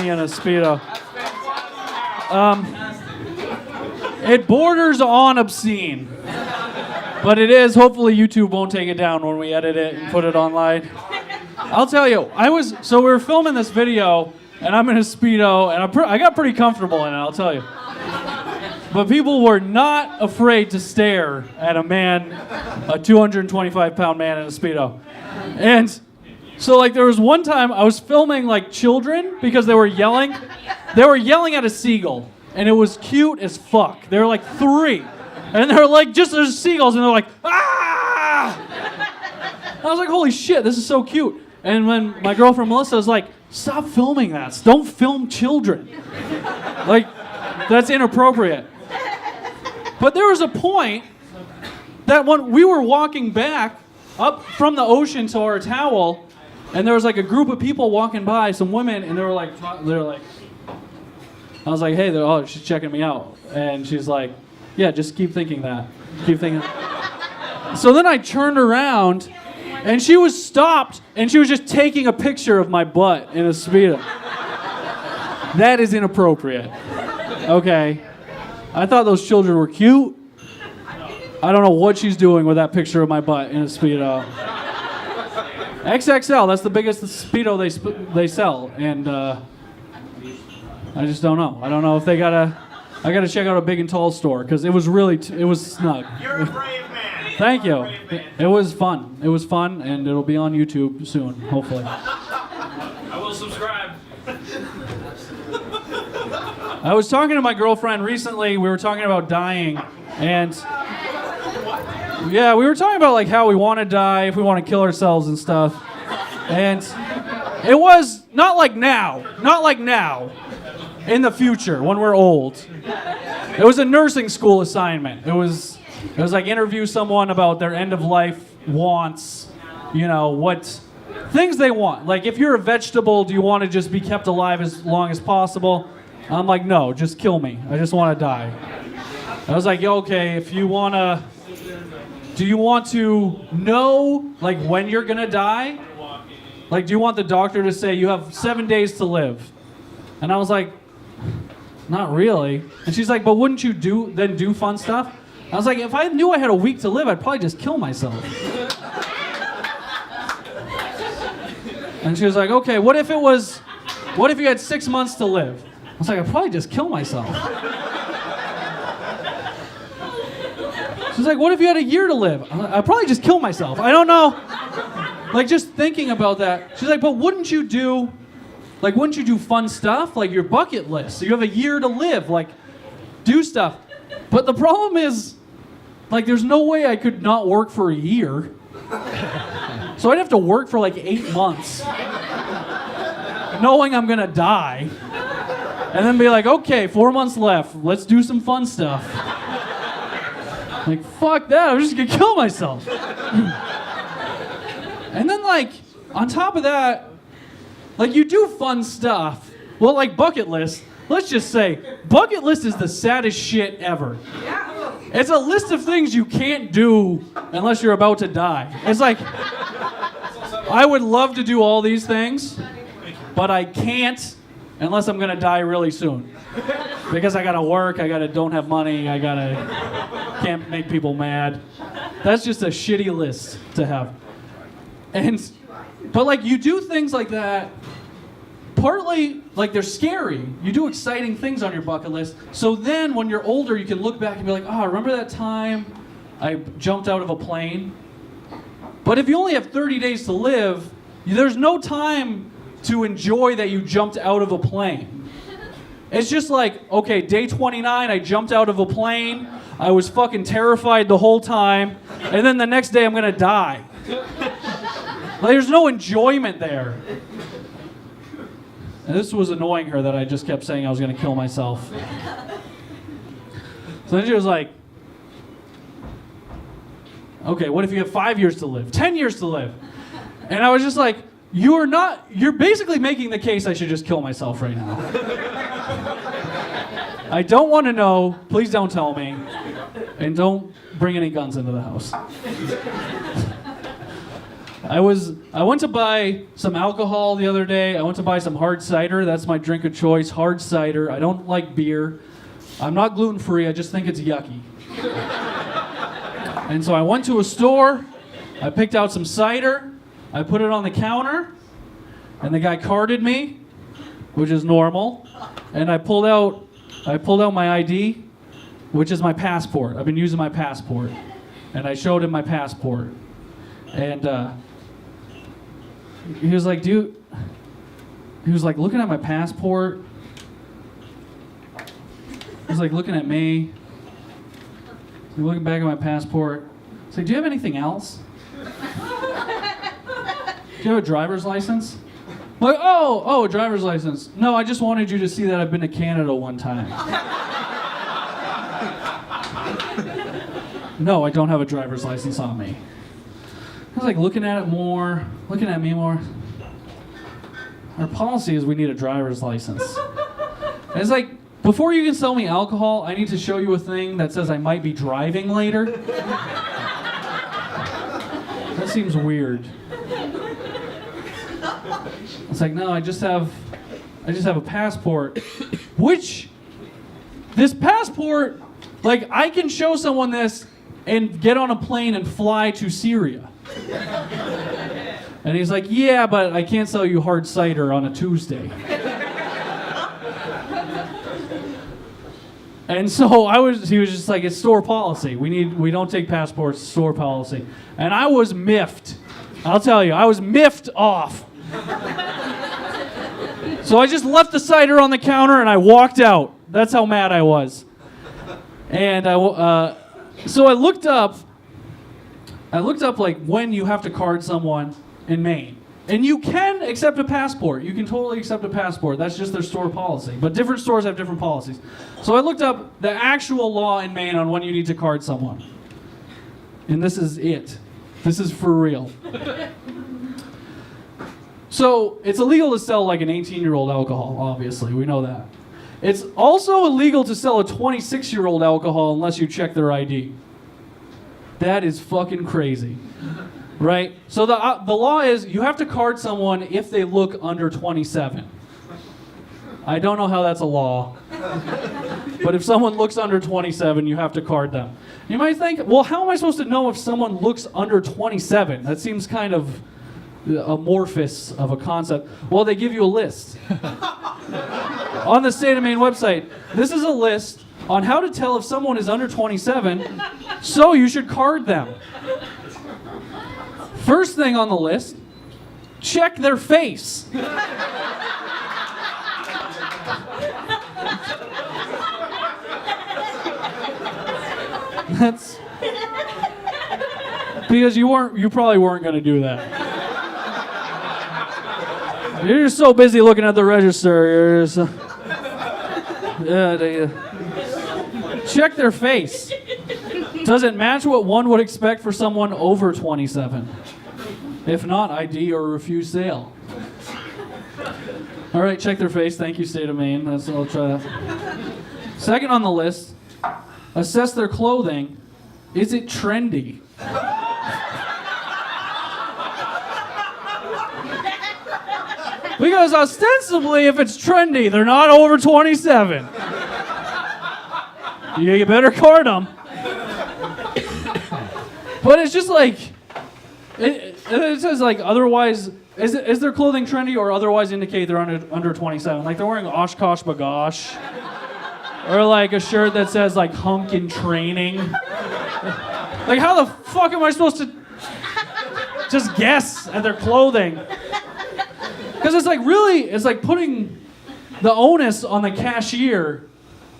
in a Speedo. It borders on obscene. But it is. Hopefully YouTube won't take it down when we edit it and put it online. I'll tell you, we were filming this video, and I'm in a Speedo, and I got pretty comfortable in it, I'll tell you. But people were not afraid to stare at a 225-pound man in a Speedo. And so there was one time I was filming children because they were yelling. They were yelling at a seagull, and it was cute as fuck. They were 3. And they're just as seagulls, and they're like, ah! I was like, holy shit, this is so cute. And when my girlfriend Melissa was like, stop filming that. Don't film children. That's inappropriate. But there was a point that when we were walking back up from the ocean to our towel, and there was a group of people walking by, some women, and they were like, I was like, hey, she's checking me out. And she's like, yeah, just keep thinking that. Keep thinking. So then I turned around, and she was stopped, and she was just taking a picture of my butt in a Speedo. That is inappropriate. Okay. I thought those children were cute. I don't know what she's doing with that picture of my butt in a Speedo. XXL, that's the biggest Speedo they sell, and I just don't know. I don't know if I gotta check out a big and tall store because it was really it was snug. You're a brave man. Thank you. It was fun. It was fun, and it'll be on YouTube soon, hopefully. I will subscribe. I was talking to my girlfriend recently. We were talking about dying, and yeah, we were talking about how we want to die, if we want to kill ourselves and stuff. And it was not like now, in the future when we're old. It was a nursing school assignment. It was interview someone about their end of life wants, what things they want. If you're a vegetable, do you want to just be kept alive as long as possible? I'm like, no, just kill me. I just want to die. I was like, okay, if you want to, do you want to know, when you're going to die? Do you want the doctor to say you have 7 days to live? And I was like, not really. And she's like, but wouldn't you do fun stuff? I was like, if I knew I had a week to live, I'd probably just kill myself. And she was like, okay, what if you had 6 months to live? I was like, I'd probably just kill myself. She's like, what if you had a year to live? I'd probably just kill myself. I don't know. Just thinking about that. She's like, but wouldn't you do like, wouldn't you do fun stuff? Like your bucket list. So you have a year to live. Like, do stuff. But the problem is, like, there's no way I could not work for a year. So I'd have to work for like 8 months, knowing I'm gonna die. And then be like, okay, 4 months left. Let's do some fun stuff. Like, fuck that. I'm just gonna kill myself. And then, like, on top of that, like, you do fun stuff. Well, like, bucket list. Let's just say, bucket list is the saddest shit ever. It's a list of things you can't do unless you're about to die. It's like, I would love to do all these things, but I can't unless I'm gonna die really soon. Because I gotta work, don't have money, can't make people mad. That's just a shitty list to have. But like, you do things like that, partly, like, they're scary. You do exciting things on your bucket list. So then when you're older, you can look back and be like, oh, remember that time I jumped out of a plane? But if you only have 30 days to live, there's no time to enjoy that you jumped out of a plane. It's just like, okay, day 29, I jumped out of a plane. I was fucking terrified the whole time. And then the next day, I'm going to die. Like, there's no enjoyment there. And this was annoying her that I just kept saying I was going to kill myself. So then she was like, okay, what if you have 5 years to live, 10 years to live? And I was just like, you're basically making the case I should just kill myself right now. I don't want to know, please don't tell me, and don't bring any guns into the house. I went to buy some alcohol the other day. I went to buy some hard cider. That's my drink of choice, hard cider. I don't like beer. I'm not gluten-free, I just think it's yucky. And so I went to a store, I picked out some cider, I put it on the counter, and the guy carded me, which is normal, and I pulled out my ID, which is my passport. I've been using my passport. And I showed him my passport. And he was like, dude, he was like looking at my passport. He was like looking at me. He was looking back at my passport. He's like, do you have anything else? Do you have a driver's license? I'm like, oh, a driver's license. No, I just wanted you to see that I've been to Canada one time. No, I don't have a driver's license on me. I was like looking at it more, looking at me more. Our policy is we need a driver's license. And it's like, before you can sell me alcohol, I need to show you a thing that says I might be driving later. That seems weird. It's like, no, I just have a passport. Which, this passport, like, I can show someone this and get on a plane and fly to Syria. And he's like, yeah, but I can't sell you hard cider on a Tuesday. And so he was just like, it's store policy. We don't take passports, store policy. And I was miffed. I'll tell you, I was miffed off. So I just left the cider on the counter and I walked out. That's how mad I was. And so I looked up like when you have to card someone in Maine. And you can accept a passport. You can totally accept a passport. That's just their store policy. But different stores have different policies. So I looked up the actual law in Maine on when you need to card someone. And this is it. This is for real. So it's illegal to sell like an 18-year-old alcohol, obviously. We know that. It's also illegal to sell a 26-year-old alcohol unless you check their ID. That is fucking crazy. Right? So the law is you have to card someone if they look under 27. I don't know how that's a law. But if someone looks under 27, you have to card them. You might think, well, how am I supposed to know if someone looks under 27? That seems kind of amorphous of a concept. Well, they give you a list. On the State of Maine website, this is a list on how to tell if someone is under 27, so you should card them. First thing on the list, check their face. That's because you probably weren't going to do that. You're just so busy looking at the register. You're just, check their face. Does it match what one would expect for someone over 27? If not, ID or refuse sale. All right, check their face. Thank you, State of Maine. I'll try that. Second on the list, assess their clothing. Is it trendy? Because ostensibly, if it's trendy, they're not over 27. You better card them. But it's just like, it says like otherwise, is their clothing trendy or otherwise indicate they're under 27? Like they're wearing Oshkosh Bagosh. Or like a shirt that says like hunk in training. Like how the fuck am I supposed to just guess at their clothing? Because it's like really, it's like putting the onus on the cashier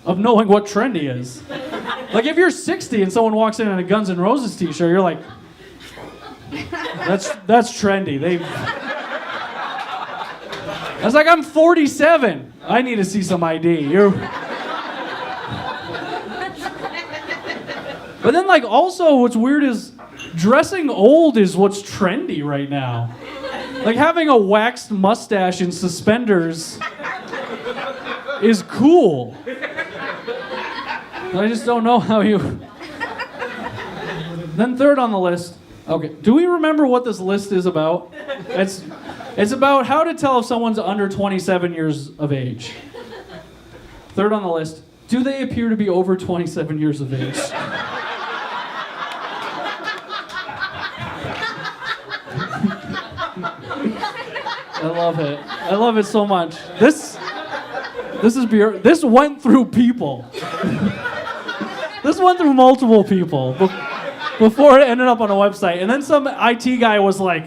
of knowing what trendy is. Like if you're 60 and someone walks in a Guns N' Roses t-shirt, you're like, that's trendy. I was like, I'm 47. I need to see some ID. But then like also what's weird is dressing old is what's trendy right now. Like having a waxed mustache and suspenders is cool. I just don't know how you... Then third on the list. Okay, do we remember what this list is about? It's about how to tell if someone's under 27 years of age. Third on the list. Do they appear to be over 27 years of age? I love it. I love it so much. This went through people. This went through multiple people before it ended up on a website. And then some IT guy was like,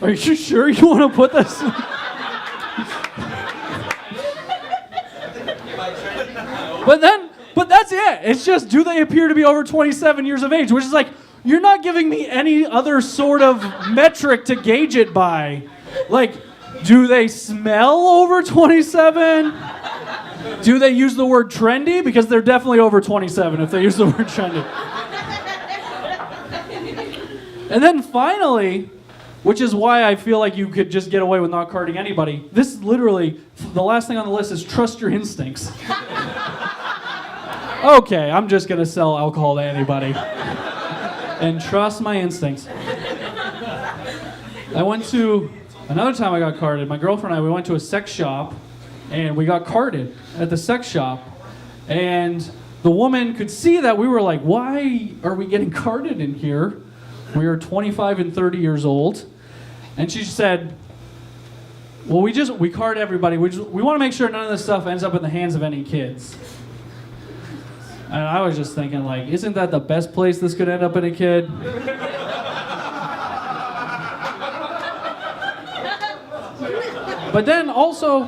"Are you sure you want to put this?" But that's it. It's just, do they appear to be over 27 years of age? Which is like, you're not giving me any other sort of metric to gauge it by. Like, do they smell over 27? Do they use the word trendy? Because they're definitely over 27 if they use the word trendy. And then finally, which is why I feel like you could just get away with not carding anybody, this literally, the last thing on the list is trust your instincts. Okay, I'm just going to sell alcohol to anybody. And trust my instincts. Another time I got carded, my girlfriend and I, we went to a sex shop, and we got carded at the sex shop. And the woman could see that we were like, why are we getting carded in here? We were 25 and 30 years old. And she said, well, we card everybody. We want to make sure none of this stuff ends up in the hands of any kids. And I was just thinking, like, isn't that the best place this could end up in a kid? But then also,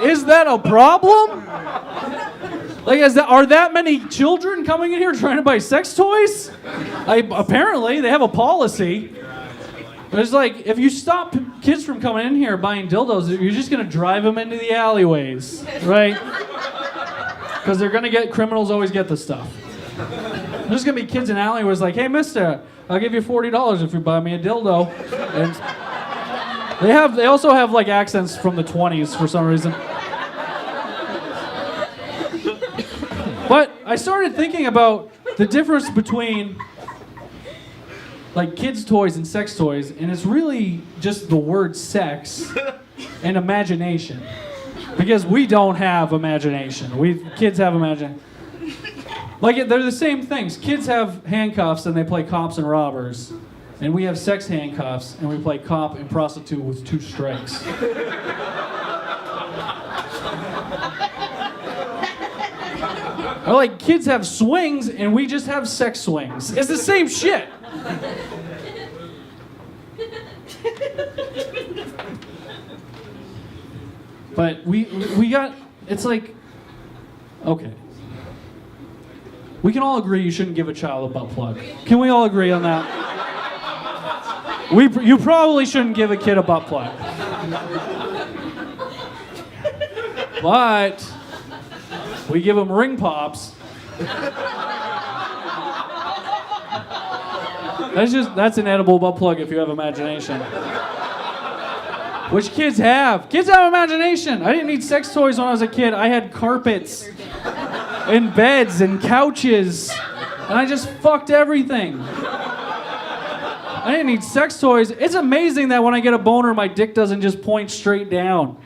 is that a problem? Like, are that many children coming in here trying to buy sex toys? Apparently, they have a policy. But it's like, if you stop kids from coming in here buying dildos, you're just going to drive them into the alleyways, right? Because criminals always get this stuff. There's going to be kids in alleyways like, hey, mister, I'll give you $40 if you buy me a dildo. And they also have like accents from the 20s for some reason. But I started thinking about the difference between like kids' toys and sex toys, and it's really just the word sex and imagination. Because we don't have imagination. Kids have imagination. Like, they're the same things. Kids have handcuffs and they play cops and robbers. And we have sex handcuffs and we play cop and prostitute with 2 strikes. Or like, kids have swings and we just have sex swings. It's the same shit. But we got, it's like, okay. We can all agree you shouldn't give a child a butt plug. Can we all agree on that? You probably shouldn't give a kid a butt plug. But we give them ring pops. That's an edible butt plug if you have imagination. Which kids have. Kids have imagination. I didn't need sex toys when I was a kid. I had carpets and beds and couches. And I just fucked everything. I didn't need sex toys. It's amazing that when I get a boner, my dick doesn't just point straight down.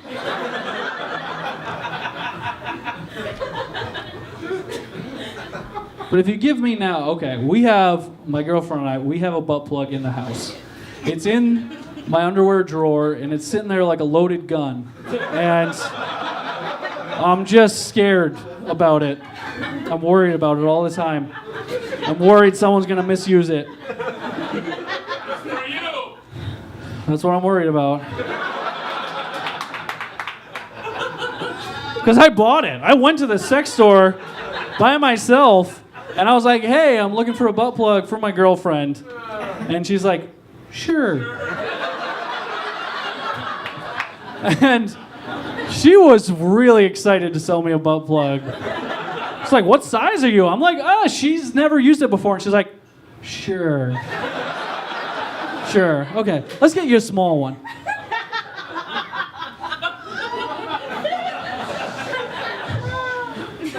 But if you give me now, okay, my girlfriend and I, we have a butt plug in the house. It's in my underwear drawer, and it's sitting there like a loaded gun. And I'm just scared about it. I'm worried about it all the time. I'm worried someone's gonna misuse it. For you. That's what I'm worried about. Because I bought it. I went to the sex store by myself, and I was like, hey, I'm looking for a butt plug for my girlfriend. And she's like, sure. And she was really excited to sell me a butt plug. She's like, what size are you? I'm like, she's never used it before. And she's like, sure. Sure, okay. Let's get you a small one.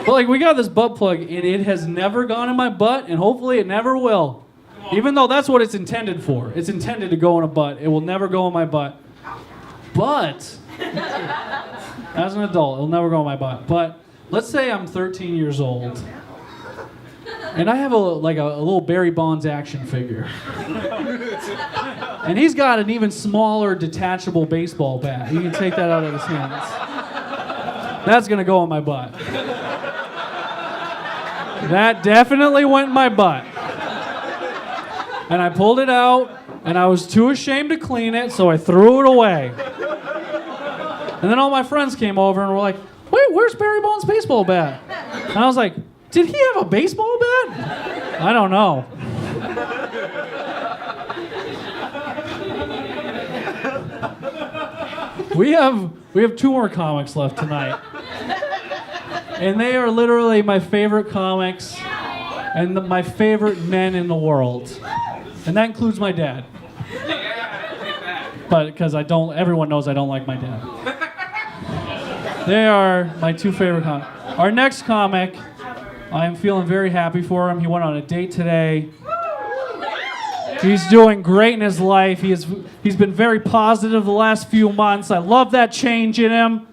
But like, we got this butt plug, and it has never gone in my butt, and hopefully it never will. Even though that's what it's intended for. It's intended to go in a butt. It will never go in my butt. But, as an adult, it'll never go in my butt. But, let's say I'm 13 years old, and I have a little Barry Bonds action figure. And he's got an even smaller detachable baseball bat. You can take that out of his hands. That's gonna go in my butt. That definitely went in my butt. And I pulled it out, and I was too ashamed to clean it, so I threw it away. And then all my friends came over and were like, wait, where's Barry Bonds' baseball bat? And I was like, did he have a baseball bat? I don't know. We have 2 more comics left tonight. And they are literally my favorite comics and my favorite men in the world. And that includes my dad. But because everyone knows I don't like my dad. They are my 2 favorite comics. Our next comic, I am feeling very happy for him. He went on a date today. He's doing great in his life. He's been very positive the last few months. I love that change in him.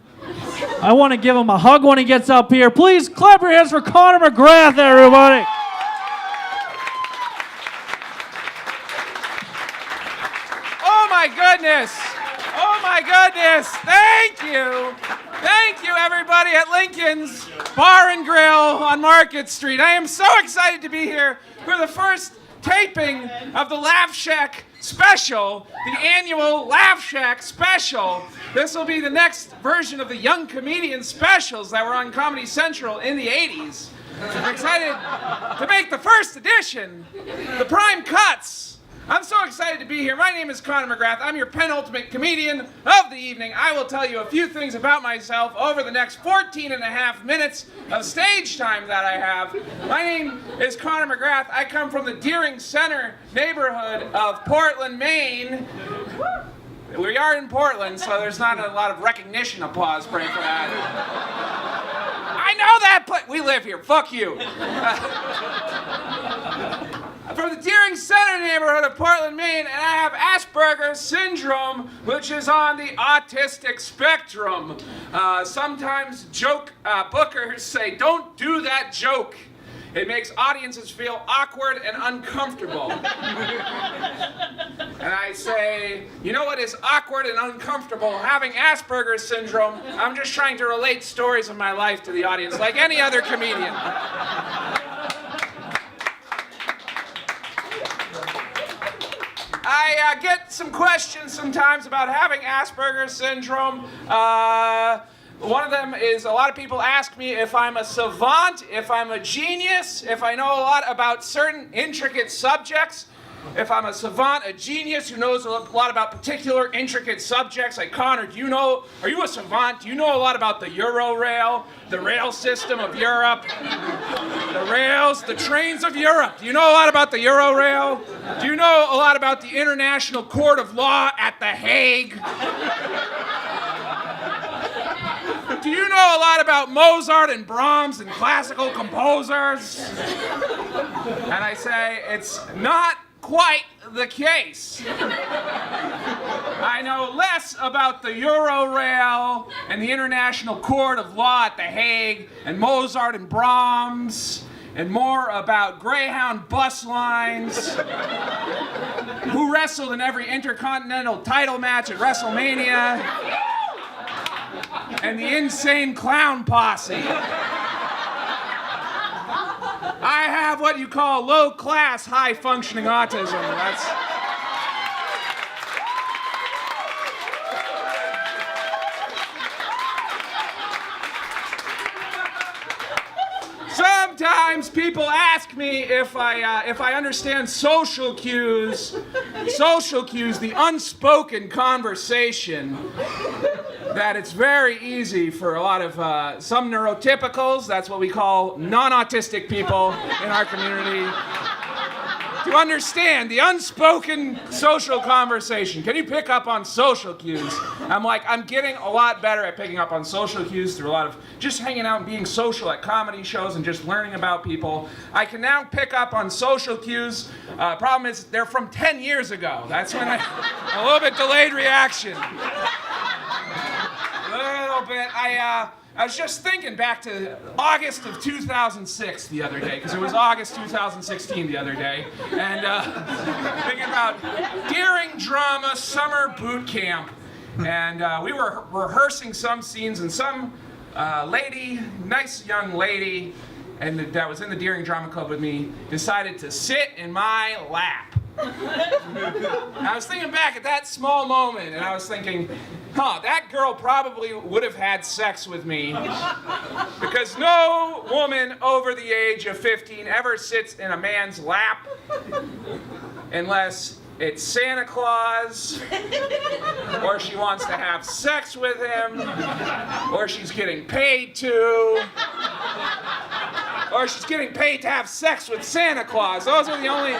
I want to give him a hug when he gets up here. Please clap your hands for Connor McGrath, everybody. Oh my goodness. Oh my goodness. Thank you. Thank you, everybody at Lincoln's Bar and Grill on Market Street. I am so excited to be here for the first taping of the Laugh Shack special, the annual Laugh Shack special. This will be the next version of the Young Comedian specials that were on Comedy Central in the 80s. I'm excited to make the first edition, the Prime Cuts. I'm so excited to be here. My name is Connor McGrath. I'm your penultimate comedian of the evening. I will tell you a few things about myself over the next 14 and a half minutes of stage time that I have. My name is Connor McGrath. I come from the Deering Center neighborhood of Portland, Maine. We are in Portland, so there's not a lot of recognition applause break for that. I know that place. We live here. Fuck you. From the Deering Center neighborhood of Portland, Maine, and I have Asperger's syndrome, which is on the autistic spectrum. Sometimes joke bookers say, don't do that joke. It makes audiences feel awkward and uncomfortable. And I say, you know what is awkward and uncomfortable? Having Asperger's syndrome. I'm just trying to relate stories of my life to the audience like any other comedian. I get some questions sometimes about having Asperger's syndrome. One of them is a lot of people ask me if I'm a savant, if I'm a genius, if I know a lot about certain intricate subjects. If I'm a savant, a genius who knows a lot about particular intricate subjects, like Connor, are you a savant? Do you know a lot about the Eurorail, the rail system of Europe, the rails, the trains of Europe? Do you know a lot about the Eurorail? Do you know a lot about the International Court of Law at The Hague? Do you know a lot about Mozart and Brahms and classical composers? And I say, it's not quite the case. I know less about the Eurorail and the International Court of Law at The Hague and Mozart and Brahms and more about Greyhound bus lines, who wrestled in every intercontinental title match at WrestleMania, and the Insane Clown Posse. I have what you call low-class, high-functioning autism. Sometimes people ask me if I understand social cues, the unspoken conversation. That it's very easy for a lot of some neurotypicals, that's what we call non-autistic people in our community, to understand the unspoken social conversation. Can you pick up on social cues? I'm getting a lot better at picking up on social cues through a lot of just hanging out and being social at comedy shows and just learning about people. I can now pick up on social cues. Problem is, they're from 10 years ago. That's when a little bit delayed reaction. A little bit. I was just thinking back to August of 2006 the other day, because it was August 2016 the other day, and thinking about Deering Drama Summer Boot Camp, and we were rehearsing some scenes, and some lady, nice young lady, and that was in the Deering Drama Club with me, decided to sit in my lap. And I was thinking back at that small moment, and I was thinking, that girl probably would have had sex with me, because no woman over the age of 15 ever sits in a man's lap unless it's Santa Claus, or she wants to have sex with him, or she's getting paid to, or she's getting paid to have sex with Santa Claus. Those are the only...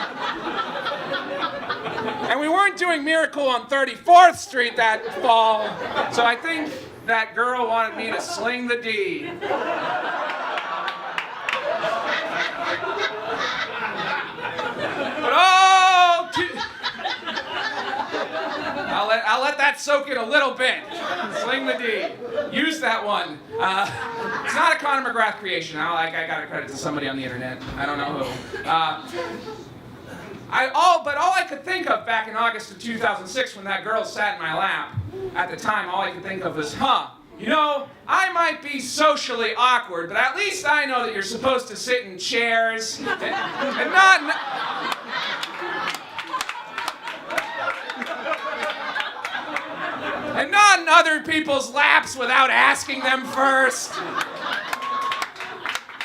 And we weren't doing Miracle on 34th Street that fall, so I think that girl wanted me to sling the D. But I'll let that soak in a little bit. Sling the D. Use that one. It's not a Conor McGrath creation. I got to credit to somebody on the internet. I don't know who. But all I could think of back in August of 2006 when that girl sat in my lap, at the time, all I could think of was, I might be socially awkward, but at least I know that you're supposed to sit in chairs and not... And not in other people's laps without asking them first.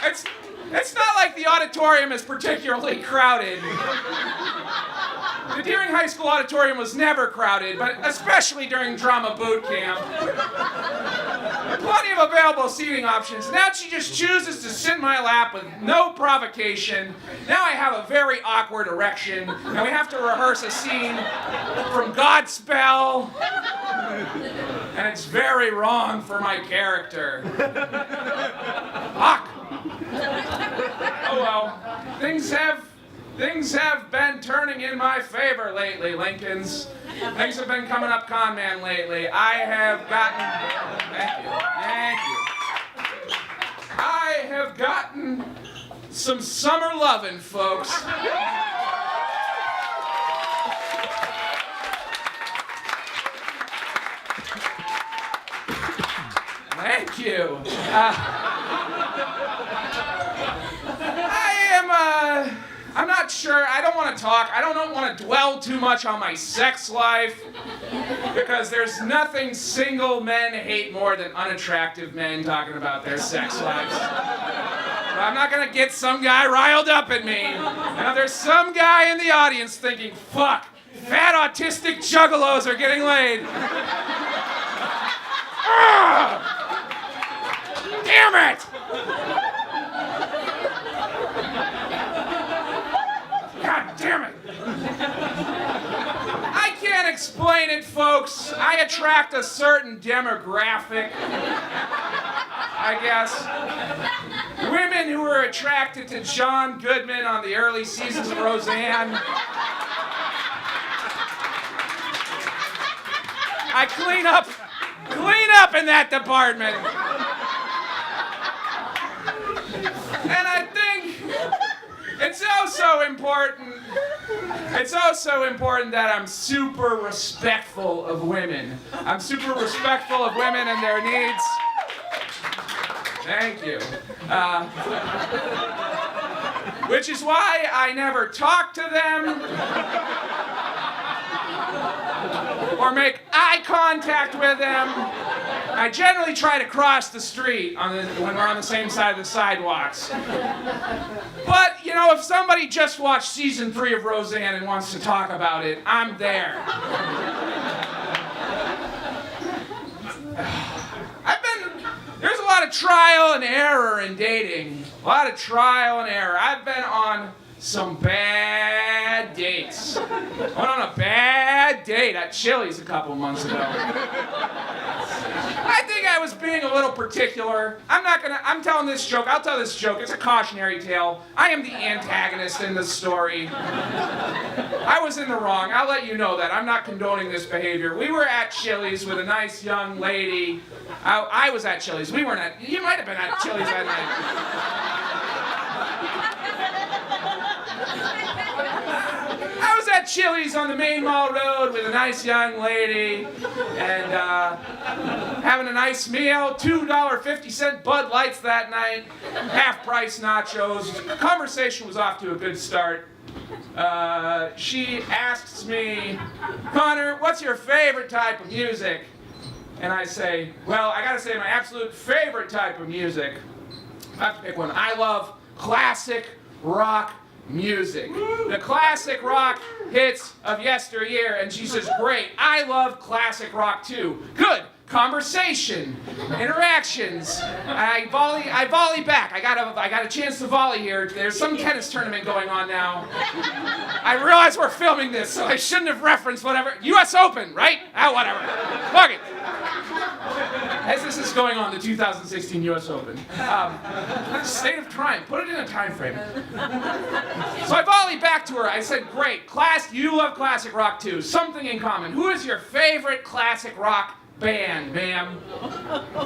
It's not like the auditorium is particularly crowded. The Deering High School auditorium was never crowded, but especially during drama boot camp. Plenty of available seating options. Now she just chooses to sit in my lap with no provocation. Now I have a very awkward erection, and we have to rehearse a scene from Godspell. And it's very wrong for my character. Fuck. Oh well, things have been turning in my favor lately, Lincolns. Things have been coming up con man lately. I have gotten... Thank you. I have gotten some summer lovin', folks. Thank you. I'm not not sure. I don't want to talk. I don't want to dwell too much on my sex life because there's nothing single men hate more than unattractive men talking about their sex lives. But I'm not going to get some guy riled up at me. Now there's some guy in the audience thinking, fuck, fat autistic juggalos are getting laid. Damn it! God damn it! I can't explain it, folks. I attract a certain demographic, I guess. Women who are attracted to John Goodman on the early seasons of Roseanne. I clean up in that department. And I think it's also important that I'm super respectful of women. I'm super respectful of women and their needs. Thank you. Which is why I never talk to them or make eye contact with them. I generally try to cross the street when we're on the same side of the sidewalks. But, you know, if somebody just watched season 3 of Roseanne and wants to talk about it, I'm there. There's a lot of trial and error in dating. A lot of trial and error. I've been on some bad dates. I went on a bad date at Chili's a couple months ago. I think I was being a little particular. I'm telling this joke. I'll tell this joke. It's a cautionary tale. I am the antagonist in this story. I was in the wrong. I'll let you know that. I'm not condoning this behavior. We were at Chili's with a nice young lady. I was at Chili's. You might have been at Chili's that night. I was at Chili's on the Main Mall Road with a nice young lady and having a nice meal, $2.50 Bud Lights that night, half-price nachos. The conversation was off to a good start. She asks me, Connor, what's your favorite type of music? And I say, well, I gotta say my absolute favorite type of music. I have to pick one. I love classic rock music. The classic rock hits of yesteryear. And she says, great, I love classic rock too. Good. Conversation, interactions. I volley back. I got a chance to volley here. There's some tennis tournament going on now. I realize we're filming this, so I shouldn't have referenced whatever. U.S. Open, right? Whatever. Fuck it. As this is going on, the 2016 U.S. Open. State of crime. Put it in a time frame. So I volleyed back to her. I said, great. You love classic rock too. Something in common. Who is your favorite classic rock band, ma'am?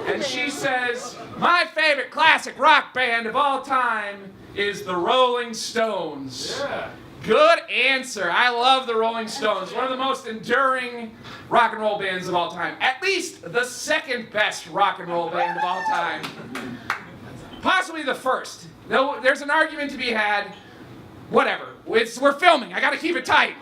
And she says, my favorite classic rock band of all time is the Rolling Stones. Yeah. Good answer. I love the Rolling Stones. One of the most enduring rock and roll bands of all time. At least the second best rock and roll band of all time. Possibly the first. There's an argument to be had. Whatever. We're filming. I gotta keep it tight.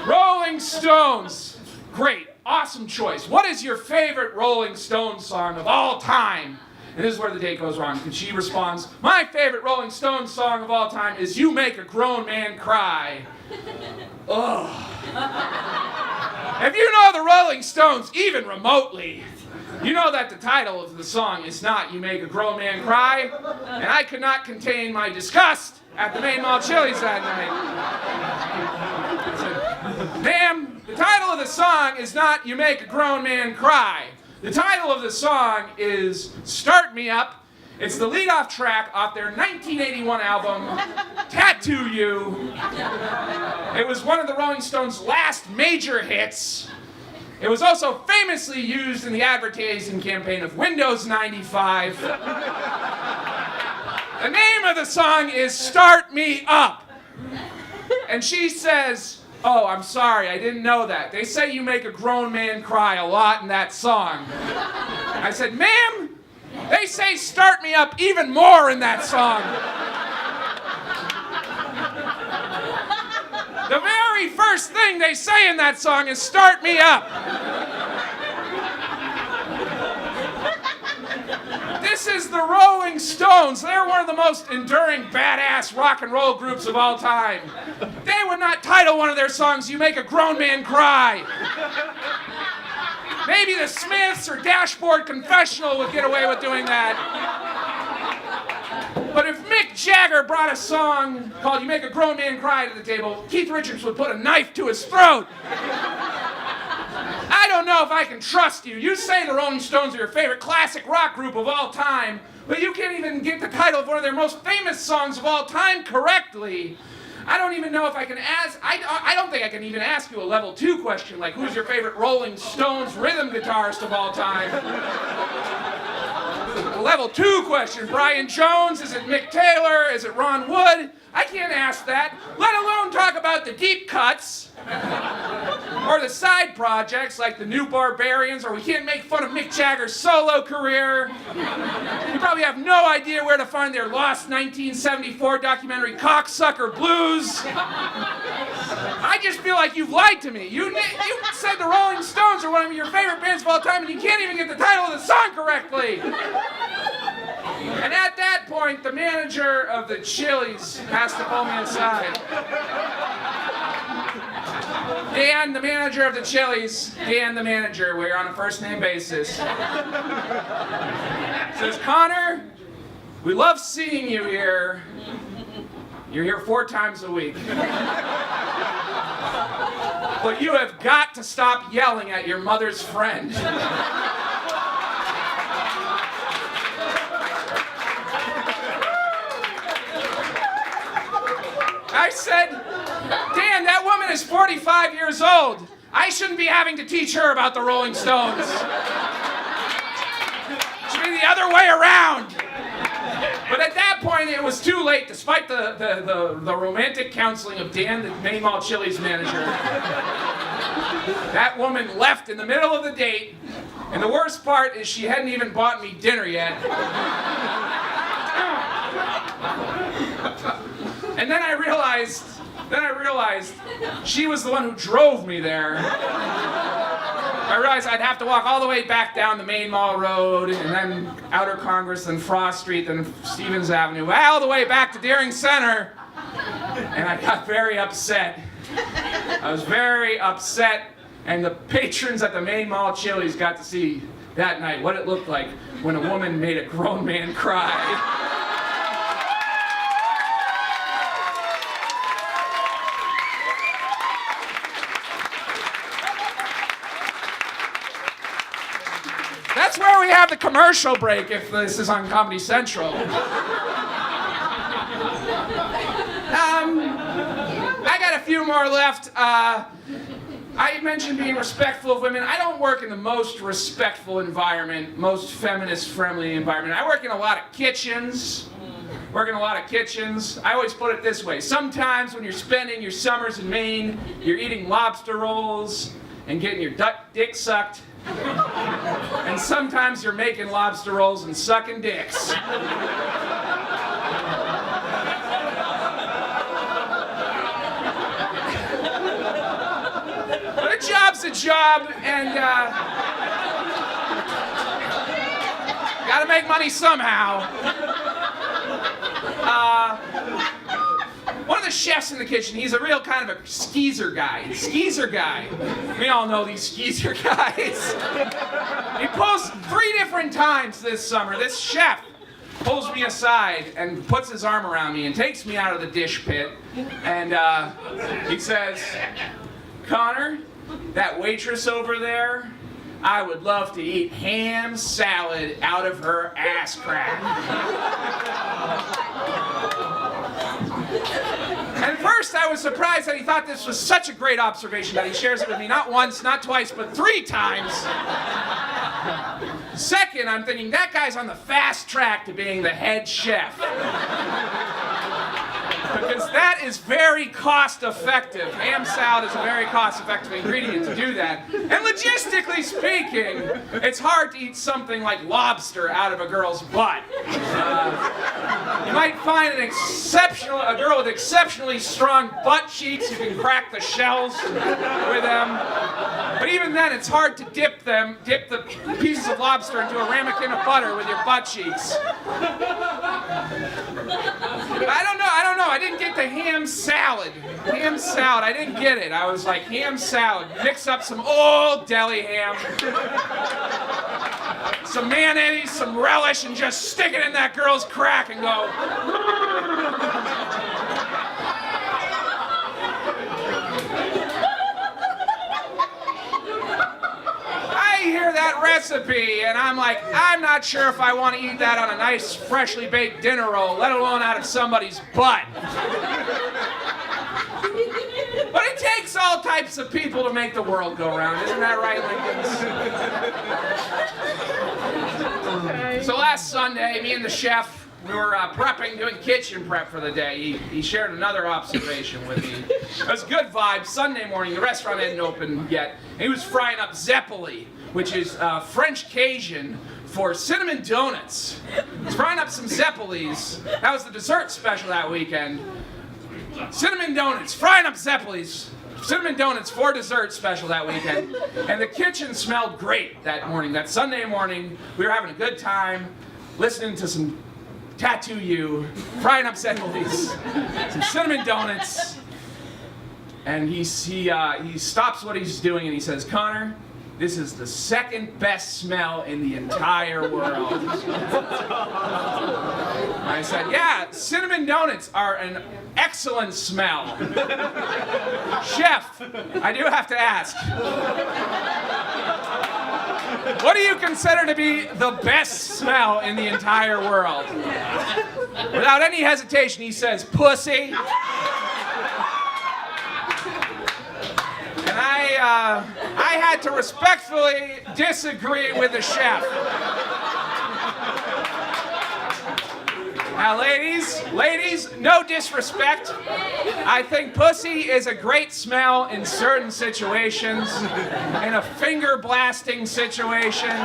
Rolling Stones. Great. Awesome choice. What is your favorite Rolling Stones song of all time? And this is where the date goes wrong, because she responds, my favorite Rolling Stones song of all time is You Make a Grown Man Cry. Ugh. If you know the Rolling Stones, even remotely, you know that the title of the song is not You Make a Grown Man Cry, and I could not contain my disgust at the Main Mall Chili's that night. I said, ma'am, the title of the song is not You Make a Grown Man Cry. The title of the song is Start Me Up. It's the lead-off track off their 1981 album, Tattoo You. It was one of the Rolling Stones' last major hits. It was also famously used in the advertising campaign of Windows 95. The name of the song is Start Me Up. And she says, oh, I'm sorry, I didn't know that. They say you make a grown man cry a lot in that song. I said, ma'am, they say start me up even more in that song. The very first thing they say in that song is "Start Me Up." This is the Rolling Stones. They're one of the most enduring badass rock and roll groups of all time. They would not title one of their songs "You Make a Grown Man Cry." Maybe the Smiths or Dashboard Confessional would get away with doing that. But if Mick Jagger brought a song called "You Make a Grown Man Cry" to the table, Keith Richards would put a knife to his throat. I don't know if I can trust you. You say the Rolling Stones are your favorite classic rock group of all time, but you can't even get the title of one of their most famous songs of all time correctly. I don't even know if I can ask, I don't think I can even ask you a level 2 question, like who's your favorite Rolling Stones rhythm guitarist of all time? A level 2 question, Brian Jones, is it Mick Taylor, is it Ron Wood? I can't ask that, let alone talk about the deep cuts, or the side projects like the New Barbarians, or we can't make fun of Mick Jagger's solo career. You probably have no idea where to find their lost 1974 documentary Cocksucker Blues. I just feel like you've lied to me. You said the Rolling Stones are one of your favorite bands of all time, and you can't even get the title of the song correctly. And at that point, the manager of the Chili's has to pull me aside. Dan, the manager of the Chili's, Dan, the manager, we're on a first-name basis, says, "Connor, we love seeing you here. You're here 4 times a week. But you have got to stop yelling at your mother's friend." I said, "Dan, that woman is 45 years old. I shouldn't be having to teach her about the Rolling Stones. It should be the other way around." But at that point, it was too late, despite the romantic counseling of Dan, the Main Mall Chili's manager. That woman left in the middle of the date, and the worst part is she hadn't even bought me dinner yet. And then I realized she was the one who drove me there. I realized I'd have to walk all the way back down the Main Mall Road, and then Outer Congress, then Frost Street, then Stevens Avenue, all the way back to Deering Center. And I got very upset. I was very upset, and the patrons at the Main Mall Chili's got to see that night what it looked like when a woman made a grown man cry. That's where we have the commercial break if this is on Comedy Central. I got a few more left. I mentioned being respectful of women. I don't work in the most respectful environment, most feminist-friendly environment. I work in a lot of kitchens. I always put it this way. Sometimes when you're spending your summers in Maine, you're eating lobster rolls and getting your dick sucked. And sometimes you're making lobster rolls and sucking dicks. But a job's a job, and gotta make money somehow. One of the chefs in the kitchen, he's a real kind of a skeezer guy. We all know these skeezer guys. He pulls 3 different times this summer. This chef pulls me aside and puts his arm around me and takes me out of the dish pit. And he says, "Connor, that waitress over there, I would love to eat ham salad out of her ass crack." And at first I was surprised that he thought this was such a great observation that he shares it with me not once, not twice, but 3 times. Second, I'm thinking that guy's on the fast track to being the head chef. Because that is very cost-effective. Ham salad is a very cost-effective ingredient to do that. And logistically speaking, it's hard to eat something like lobster out of a girl's butt. You might find a girl with exceptionally strong butt cheeks. You can crack the shells with them. But even then, it's hard to dip the pieces of lobster into a ramekin of butter with your butt cheeks. I don't know. I didn't get the ham salad. Ham salad, I didn't get it. I was like, ham salad. Mix up some old deli ham, some mayonnaise, some relish, and just stick it in that girl's crack and go. I hear that recipe, and I'm like, I'm not sure if I want to eat that on a nice, freshly baked dinner roll, let alone out of somebody's butt. But it takes all types of people to make the world go round. Isn't that right, Lincolns? So last Sunday, me and the chef, we were prepping, doing kitchen prep for the day. He shared another observation with me. It was good vibes. Sunday morning, the restaurant hadn't opened yet. And he was frying up zeppoli, which is French Cajun for cinnamon donuts. He's frying up some zeppolis. That was the dessert special that weekend. Cinnamon donuts, frying up zeppolis. Cinnamon donuts for dessert special that weekend. And the kitchen smelled great that morning. That Sunday morning, we were having a good time, listening to some Tattoo You, frying up zeppolis, some cinnamon donuts. And he stops what he's doing and he says, Connor, this is the second best smell in the entire world. I said, yeah, cinnamon donuts are an excellent smell. Chef, I do have to ask, what do you consider to be the best smell in the entire world? Without any hesitation, he says, pussy. And I had to respectfully disagree with the chef. Now, ladies, no disrespect. I think pussy is a great smell in certain situations. In a finger blasting situation,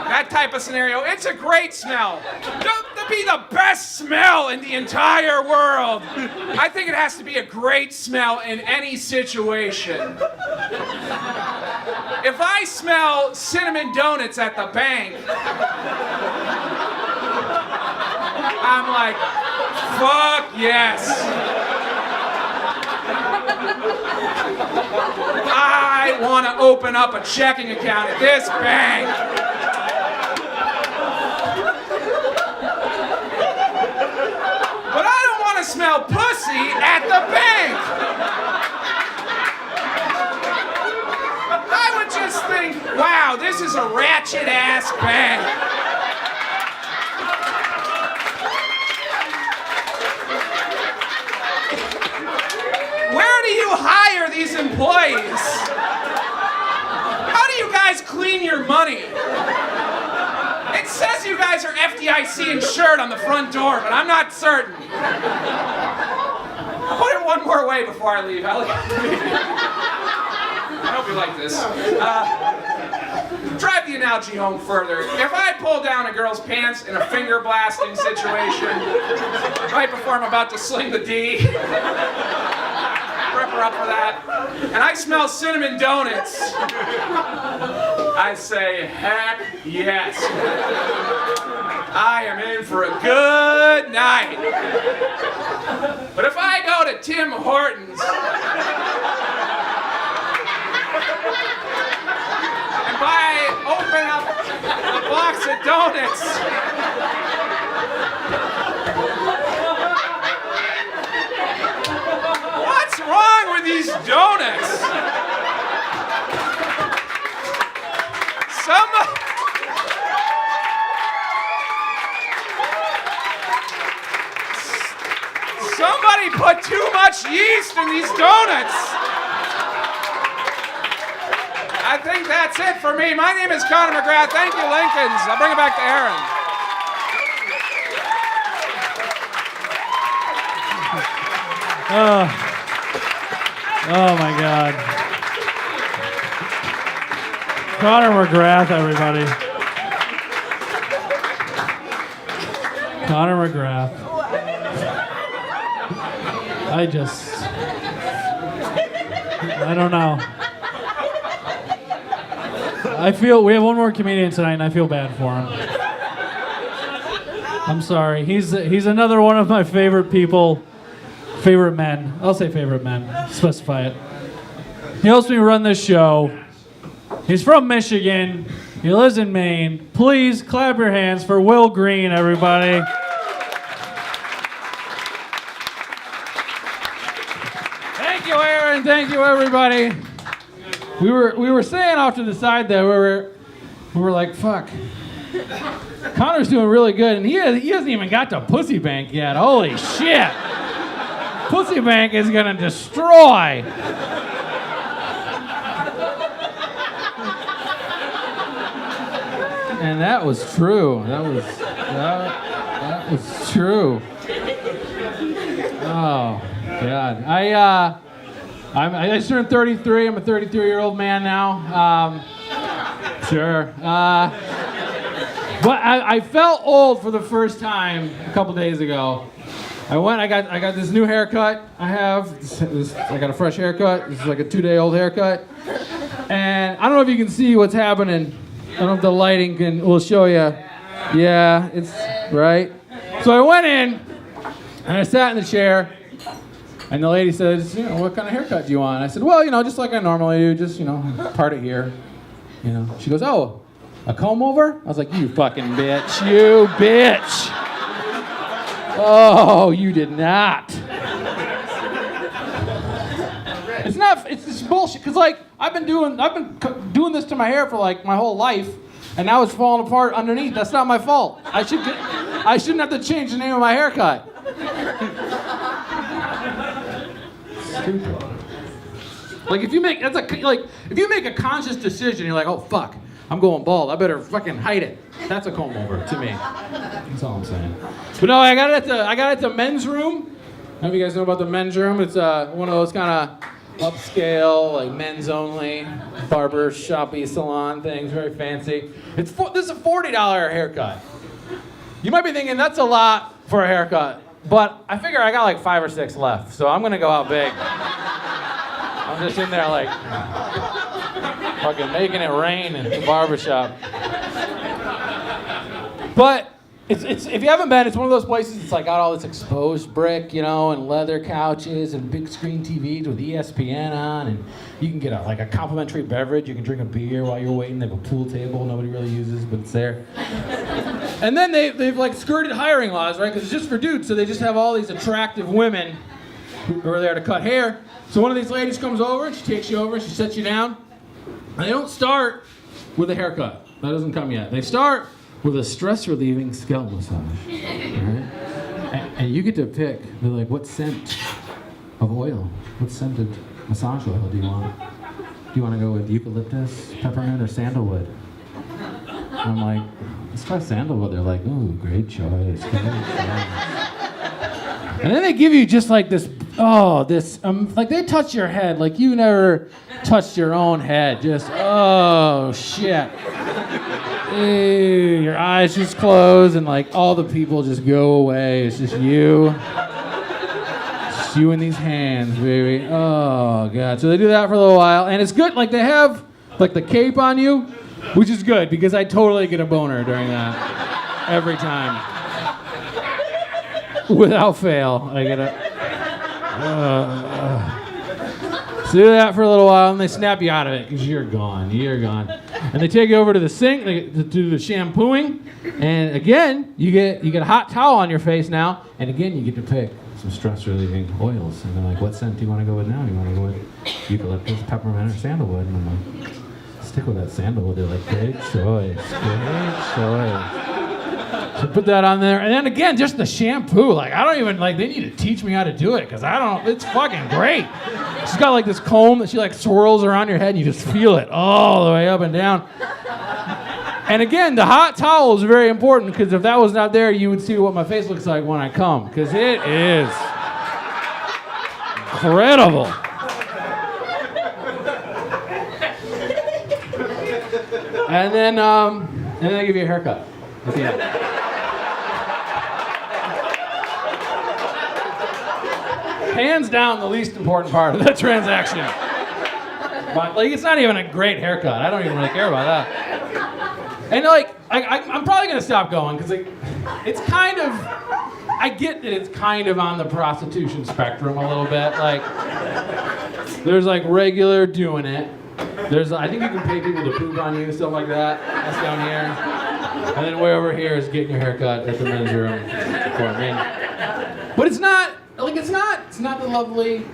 that type of scenario, it's a great smell. Don't be the best smell in the entire world. I think it has to be a great smell in any situation. If I smell cinnamon donuts at the bank, I'm like, fuck yes. I want to open up a checking account at this bank. But I don't want to smell pussy at the bank. I would just think, wow, this is a ratchet ass bank. Where do you hire these employees? How do you guys clean your money? It says you guys are FDIC insured on the front door, but I'm not certain. I'll put it one more way before I leave. I hope you like this. Drive the analogy home further. If I pull down a girl's pants in a finger blasting situation, right before I'm about to sling the D, prep her up for that, and I smell cinnamon donuts, I say, heck yes. I am in for a good night. But if I go to Tim Hortons and open up a box of donuts, what's wrong with these donuts? Somebody put too much yeast in these donuts. I think that's it for me. My name is Connor McGrath. Thank you, Lincolns. I'll bring it back to Aharon. Oh my God. Connor McGrath, everybody. Connor McGrath. I don't know. I feel we have one more comedian tonight, and I feel bad for him. I'm sorry. He's another one of my favorite people, favorite men. I'll say favorite men. Specify it. He helps me run this show. He's from Michigan. He lives in Maine. Please clap your hands for Will Greene, everybody. Thank you, Aaron. Thank you, everybody. We were saying off to the side there, we were like, fuck. Connor's doing really good, and he hasn't even got to Pussy Bank yet. Holy shit. Pussy Bank is gonna destroy. And that was true. That was true. Oh God. I just turned 33. I'm a 33-year-old man now. Sure. But I felt old for the first time a couple days ago. I got this new haircut. I got a fresh haircut. This is like a 2-day-old haircut. And I don't know if you can see what's happening. I don't know if the lighting will show you. Yeah, it's right. So I went in and I sat in the chair. And the lady says, what kind of haircut do you want? I said, well, just like I normally do, just, part it here. She goes, oh, a comb over? I was like, you fucking bitch, you bitch. Oh, you did not. It's this bullshit, because I've been doing this to my hair for my whole life, and now it's falling apart underneath. That's not my fault. I shouldn't have to change the name of my haircut. If you make a conscious decision, you're like, oh fuck, I'm going bald. I better fucking hide it. That's a comb over to me. That's all I'm saying. But no, I got it at the men's room. I don't know if you guys know about the men's room. It's one of those kind of upscale, men's only, barber shoppy salon things, very fancy. This is a $40 haircut. You might be thinking that's a lot for a haircut. But I figure I got 5 or 6 left, so I'm gonna go out big. I'm just in there fucking making it rain in the barbershop. But it's if you haven't been, it's one of those places that's got all this exposed brick, and leather couches and big screen TVs with ESPN on, and you can get a complimentary beverage. You can drink a beer while you're waiting. They have a pool table nobody really uses, but it's there. And then they've skirted hiring laws, right? Because it's just for dudes, so they just have all these attractive women who are there to cut hair. So one of these ladies comes over, and she takes you over, and she sets you down. And they don't start with a haircut. That doesn't come yet. They start with a stress-relieving scalp massage. Right? And you get to pick. They're like, what scent of oil? What scented massage oil do you want? Do you want to go with eucalyptus, peppermint, or sandalwood? And I'm like, let's try sandalwood. They're like, ooh, great choice. Great choice. And then they give you just this, they touch your head like you never touched your own head. Just, oh, shit. Ew, your eyes just close and all the people just go away. It's just you. Just you in these hands, baby. Oh, God. So they do that for a little while. And it's good. They have, the cape on you, which is good because I totally get a boner during that. Every time. Without fail, I get a. So do that for a little while, and they snap you out of it because you're gone. You're gone. And they take you over to the sink to do the shampooing, and again you get a hot towel on your face now, and again you get to pick some stress-relieving oils. And they're like, "What scent do you want to go with now? Do you want to go with eucalyptus, peppermint, or sandalwood?" And I'm like, "Stick with that sandalwood." They're like, "Great choice, great choice." So put that on there, and then again, just the shampoo. I don't even they need to teach me how to do it because I don't. It's fucking great. She's got this comb that she swirls around your head, and you just feel it all the way up and down. And again, the hot towel is very important because if that was not there, you would see what my face looks like when I come because it is. incredible. And then they give you a haircut at the end. Hands down, the least important part of that transaction. But like, it's not even a great haircut. I don't even really care about that. And like, I'm probably gonna stop going because it's kind of. I get that it's kind of on the prostitution spectrum a little bit. Like, there's like regular doing it. I think you can pay people to poop on you and stuff like that. That's down here. And then way over here is getting your haircut at the men's room for me. But it's not the lovely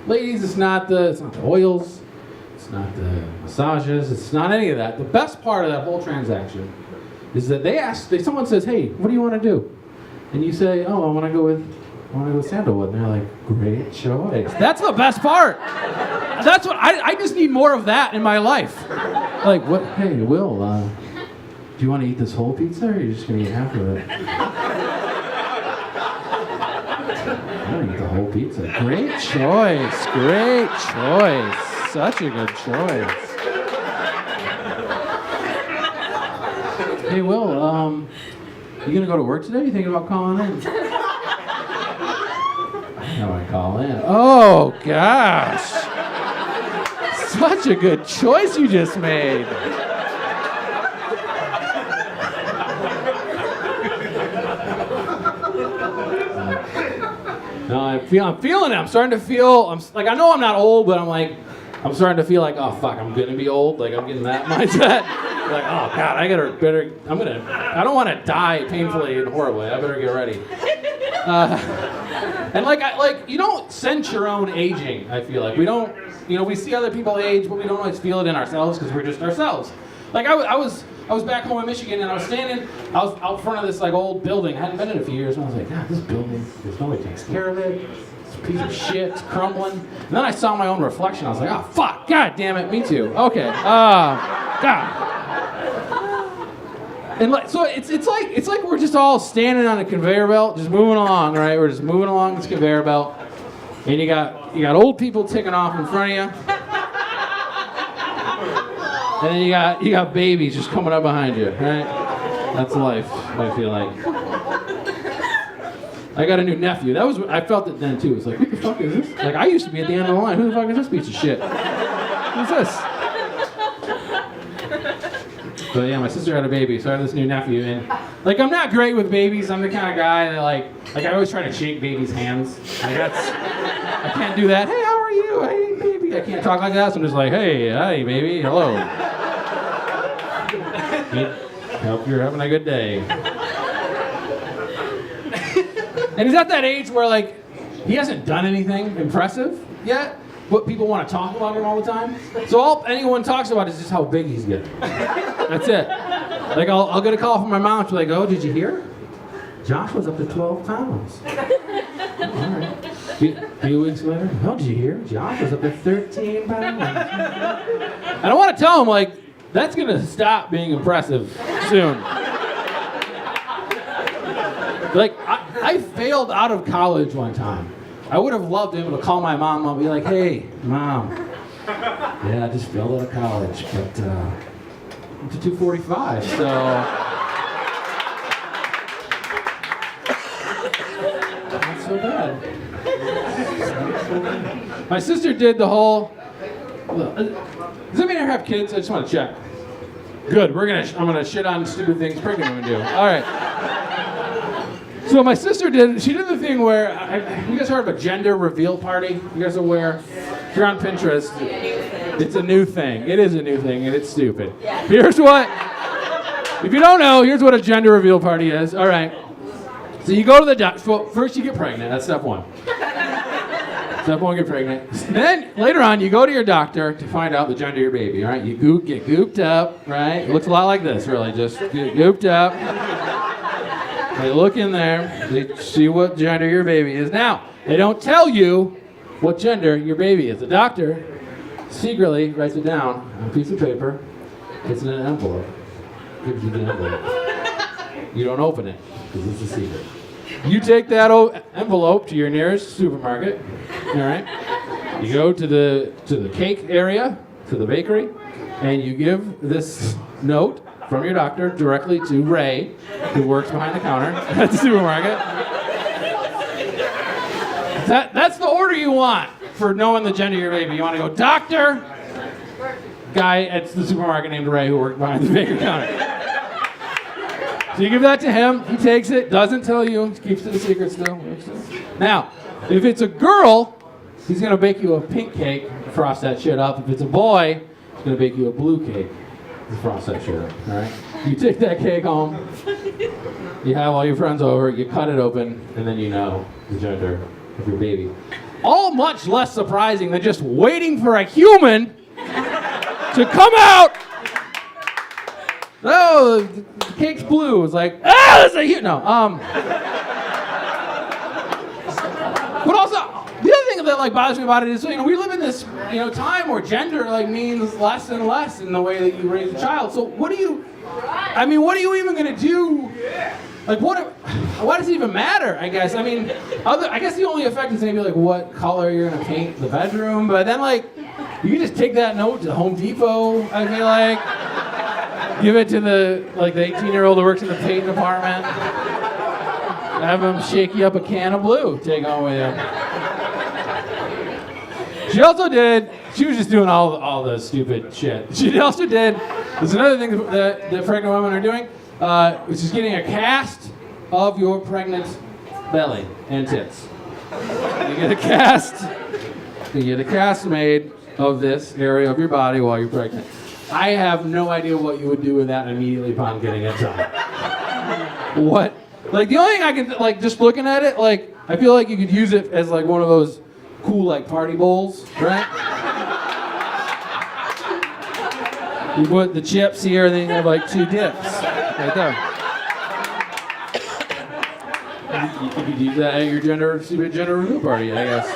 ladies. It's not the oils. It's not the massages. It's not any of that. The best part of that whole transaction is that someone says, "Hey, what do you want to do?" And you say, "Oh, I want to go with sandalwood." And they're like, "Great choice." That's the best part. That's what I just need more of that in my life. Like, what? Hey, Will, do you want to eat this whole pizza, or are you just gonna eat half of it? I'm gonna eat the whole pizza. Great choice. Great choice. Such a good choice. Hey, Will, you gonna go to work today? You thinking about calling in? I want to call in. Oh, gosh. Such a good choice you just made. No, I'm feeling it. I'm starting to feel, I know I'm not old, but I'm starting to feel like, oh, fuck, I'm going to be old. Like, I'm getting that mindset. Like, oh, God, I don't want to die painfully and horribly. I better get ready. And you don't sense your own aging, I feel like. We don't, we see other people age, but we don't always feel it in ourselves because we're just ourselves. Like, I was back home in Michigan, and I was out front of this, old building. I hadn't been in it a few years, and I was like, God, this building, there's nobody takes care of it. It's a piece of shit, it's crumbling. And then I saw my own reflection. I was like, oh, fuck, God damn it, me too. Okay, God. And so it's like we're just all standing on a conveyor belt, just moving along, right? We're just moving along this conveyor belt, and you got old people ticking off in front of you, and then you got babies just coming up behind you, right? That's life. I feel like. I got a new nephew. I felt it then too. It's like, what the fuck is this? Like, I used to be at the end of the line. Who the fuck is this piece of shit? Who's this? But yeah, my sister had a baby, so I have this new nephew, and I'm not great with babies. I'm the kind of guy that I always try to shake babies' hands. I can't do that. Hey, how are you? Hey, baby. I can't talk like that. So I'm just like, hey, hi, baby, hello. Hope you're having a good day. And he's at that age where he hasn't done anything impressive yet. But people want to talk about him all the time. So all anyone talks about is just how big he's getting. That's it. I'll get a call from my mom. She's like, oh, did you hear? Josh was up to 12 pounds. All right. A few weeks later, oh, did you hear? Josh was up to 13 pounds. And I want to tell him, that's going to stop being impressive soon. I failed out of college one time. I would have loved to be able to call my mom and be like, hey, Mom, yeah, I just failed out of college, but I'm to 245, so. Not so bad. My sister did the whole, does anybody ever have kids? I just want to check. Good, I'm gonna shit on stupid things pregnant women do. All right. So my sister did the thing where, you guys heard of a gender reveal party? You guys are aware? If you're on Pinterest, it's a new thing. It is a new thing, and it's stupid. If you don't know, here's what a gender reveal party is. All right. So you go to the doctor. Well, first you get pregnant. That's step one. Step one, get pregnant. Then, later on, you go to your doctor to find out the gender of your baby, all right? You get gooped up, right? It looks a lot like this, really. Just get gooped up. They look in there, they see what gender your baby is. Now, they don't tell you what gender your baby is. The doctor secretly writes it down on a piece of paper. It's in an envelope. Gives you the envelope. You don't open it, because it's a secret. You take that envelope to your nearest supermarket, all right? You go to the cake area, to the bakery, and you give this note from your doctor directly to Ray, who works behind the counter at the supermarket. That's the order you want for knowing the gender of your baby. You want to go doctor, guy at the supermarket named Ray who worked behind the bakery counter. So you give that to him, he takes it, doesn't tell you, keeps it a secret still. Now, if it's a girl, he's gonna bake you a pink cake, frost that shit up. If it's a boy, he's gonna bake you a blue cake, frost that shit up, all right? You take that cake home, you have all your friends over, you cut it open, and then you know the gender of your baby. All much less surprising than just waiting for a human to come out. Oh, the cake's blue. It's like, that's a human. No, But also, the other thing that like bothers me about it is, we live in this, time where gender like means less and less in the way that you raise a child. So what are you even gonna do? Like, why does it even matter? I guess. I guess the only effect is maybe like what color you're gonna paint the bedroom. But then like, you can just take that note to Home Depot. I feel like. Give it to the 18-year-old who works in the paint department. Have him shake you up a can of blue. Take home with you. She was just doing all the stupid shit. She also did, there's another thing that pregnant women are doing, which is getting a cast of your pregnant belly and tits. You get a cast made of this area of your body while you're pregnant. I have no idea what you would do with that immediately upon getting it done. What? Like, the only thing I can, just looking at it, I feel like you could use it as, one of those cool, party bowls, right? You put the chips here, and then you have, 2 dips right there. You could use that at your gender reveal party, I guess.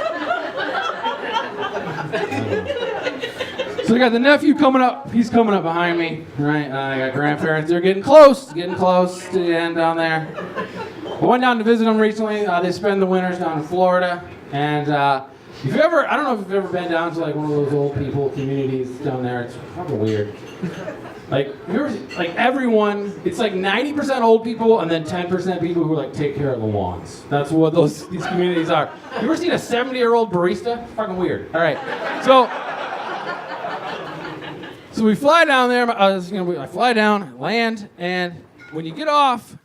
So I got the nephew coming up. He's coming up behind me, right? I got grandparents. They're getting close to the end down there. I went down to visit them recently. They spend the winters down in Florida. And I don't know if you've ever been down to one of those old people communities down there. It's fucking weird. Everyone, it's 90% old people and then 10% people who take care of the lawns. That's what these communities are. You ever seen a 70-year-old barista? Fucking weird. All right. So we fly down there. I fly down, land, and when you get off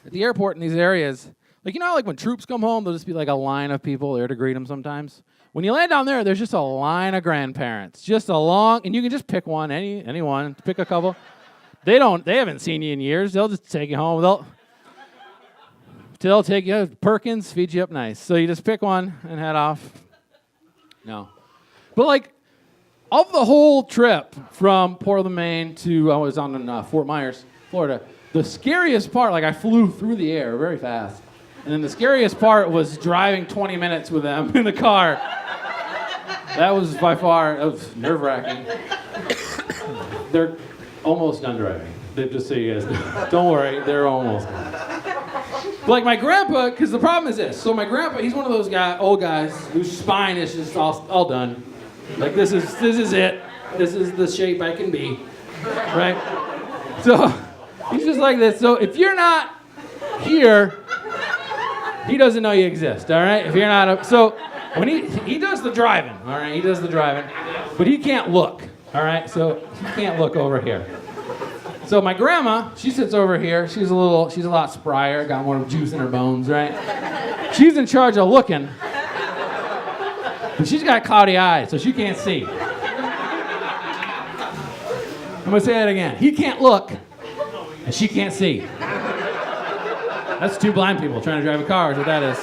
at the airport in these areas, how when troops come home, there'll just be a line of people there to greet them sometimes. When you land down there, there's just a line of grandparents, just a long, and you can just pick one, anyone, pick a couple. They haven't seen you in years. They'll just take you home. They'll take you Perkins, feed you up nice. So you just pick one and head off. No, but of the whole trip from Portland, Maine to I was on Fort Myers, Florida, the scariest part, I flew through the air very fast. And then the scariest part was driving 20 minutes with them in the car. That was nerve-wracking. They're almost done driving. Just so you guys know. Don't worry, they're almost done. But my grandpa, because the problem is this. So my grandpa, he's one of those old guys whose spine is just all done. This is it. This is the shape I can be, right? So he's just like this. So if you're not here, he doesn't know you exist. All right. If you're not, so when he does the driving, all right, he does the driving, but he can't look. All right. So he can't look over here. So my grandma, she sits over here. She's a lot sprier. Got more juice in her bones, right? She's in charge of looking. And she's got cloudy eyes, so she can't see. I'm going to say that again. He can't look, and she can't see. That's 2 blind people trying to drive a car is what that is.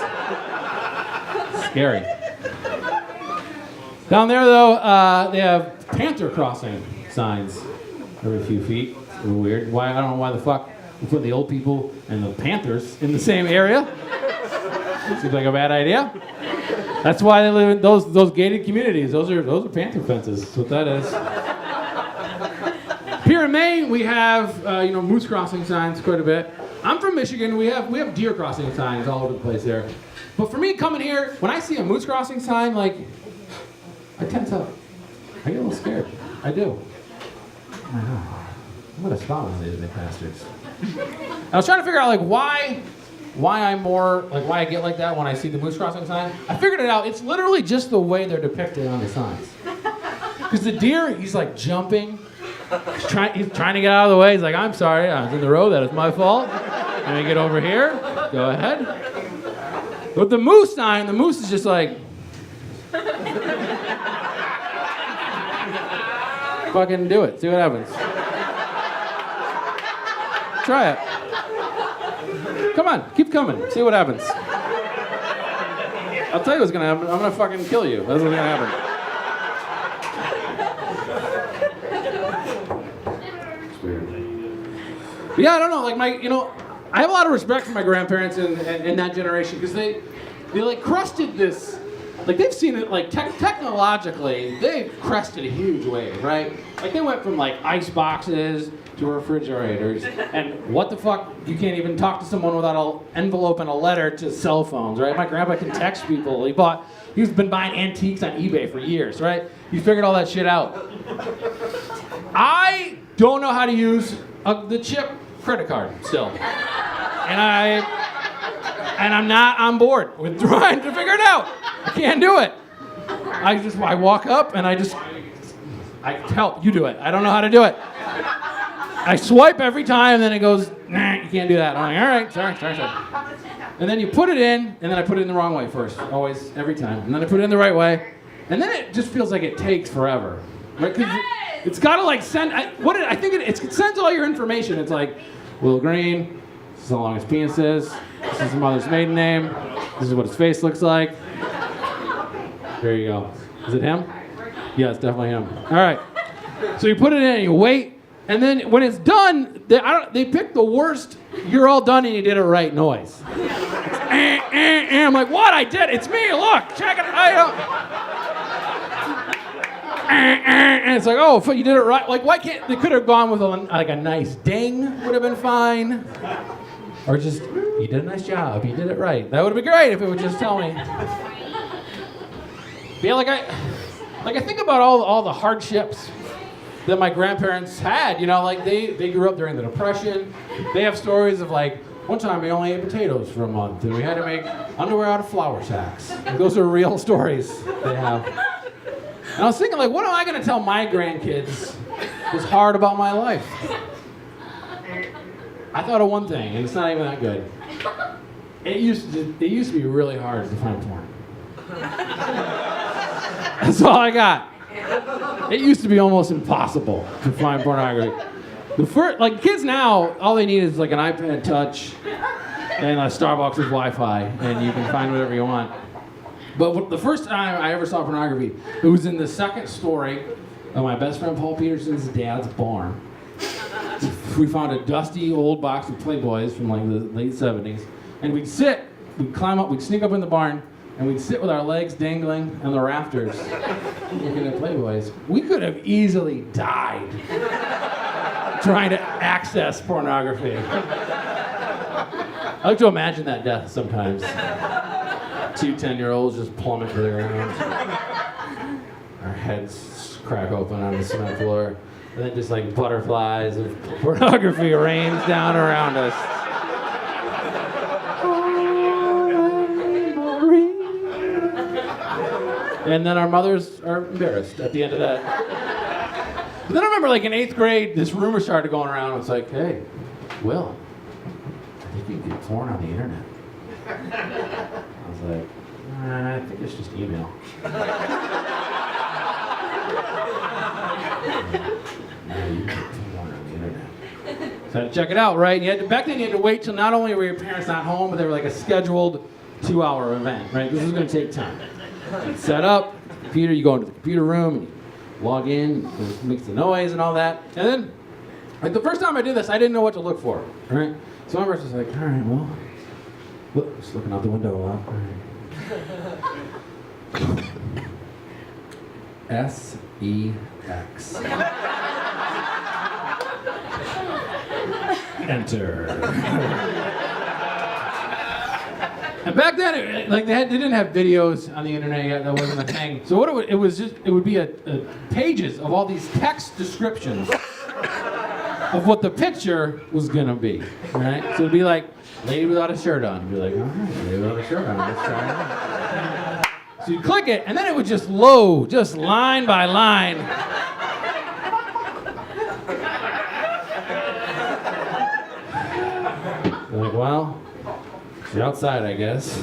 Scary. Down there, though, they have panther crossing signs every few feet. It's a little weird. I don't know why the fuck we put the old people and the panthers in the same area. Seems like a bad idea. That's why they live in those gated communities. Those are panther fences. That's what that is. Here in Maine, we have moose crossing signs quite a bit. I'm from Michigan. We have deer crossing signs all over the place there. But for me, coming here, when I see a moose crossing sign, I tense up. I get a little scared. I do. I'm gonna stop one of these big bastards. I was trying to figure out like why I'm more like why I get like that when I see the moose crossing sign. I figured it out. It's literally just the way they're depicted on the signs. Because the deer, he's like jumping. He's trying to get out of the way. He's like, I'm sorry, I was in the road. That is my fault. Can I get over here? Go ahead. With the moose sign, the moose is just like. Fucking do it. See what happens. Try it. Come on, keep coming. See what happens. I'll tell you what's gonna happen. I'm gonna fucking kill you. That's what's gonna happen. It's weird. But yeah, I don't know. Like I have a lot of respect for my grandparents and that generation because they like crusted this. Like they've seen it like technologically, they've crested a huge wave, right? Like they went from like ice boxes to refrigerators, and what the fuck, you can't even talk to someone without an envelope and a letter to cell phones, right? My grandpa can text people. He's been buying antiques on eBay for years, right? He figured all that shit out. I don't know how to use the chip credit card still, and I'm not on board with trying to figure it out. I can't do it. I walk up and I help you do it. I don't know how to do it. I swipe every time and then it goes, nah, you can't do that. I'm like, all right, sorry. And then you put it in, and then I put it in the wrong way first, always, every time. And then I put it in the right way, and then it just feels like it takes forever. Right? 'Cause it's gotta like send, I think it sends all your information. It's like, Will Greene, this is how long his penis is, this is his mother's maiden name, this is what his face looks like. There you go. Is it him? Yeah, it's definitely him. All right. So you put it in and you wait, and then when it's done, they pick the worst, you're all done and you did it right noise. I'm like, what? I did. It's me. Look. Check it out. And it's like, oh, you did it right. Like, why can't, they could have gone with a nice ding, would have been fine. Or just, you did a nice job. You did it right. That would have been great if it would just tell me. But yeah, I think about all the hardships that my grandparents had, like they grew up during the Depression. They have stories of like, one time we only ate potatoes for a month and we had to make underwear out of flour sacks. Those are real stories they have. And I was thinking like, what am I gonna tell my grandkids was hard about my life? I thought of one thing, and it's not even that good. It used to be really hard to find porn. That's all I got. It used to be almost impossible to find pornography. Kids now, all they need is like an iPad Touch and a Starbucks with Wi-Fi, and you can find whatever you want. But the first time I ever saw pornography, it was in the second story of my best friend Paul Peterson's dad's barn. We found a dusty old box of Playboys from like the late 70s, and we'd climb up, we'd sneak up in the barn, and we'd sit with our legs dangling on the rafters looking at Playboys. We could have easily died trying to access pornography. I like to imagine that death sometimes. 2 10-year-olds just plummet to the ground. Our heads crack open on the cement floor. And then just like butterflies of pornography rains down around us. And then our mothers are embarrassed at the end of that. But then I remember like in 8th grade, this rumor started going around. It's like, hey, Will, I think you can get porn on the internet. I was like, I think it's just email. Yeah, you can get porn on the internet. So I had to check it out, right? Back then you had to wait till not only were your parents not home, but they were like a scheduled 2-hour event, right? This was gonna take time. You'd set up the computer, you go into the computer room, and you log in, it makes the noise and all that. And then, like the first time I did this, I didn't know what to look for, right? So I was just like, all right, well, look, just looking out the window a lot. All right. S-E-X. Enter. And back then, then they didn't have videos on the internet yet. That wasn't a thing. So what it would be pages of all these text descriptions of what the picture was gonna be, right? So it'd be like, lady without a shirt on. You'd be like, all right, lady without a shirt on. Let's try it out. So you click it, and then it would just load, just line by line. You're like, well, she's outside, I guess.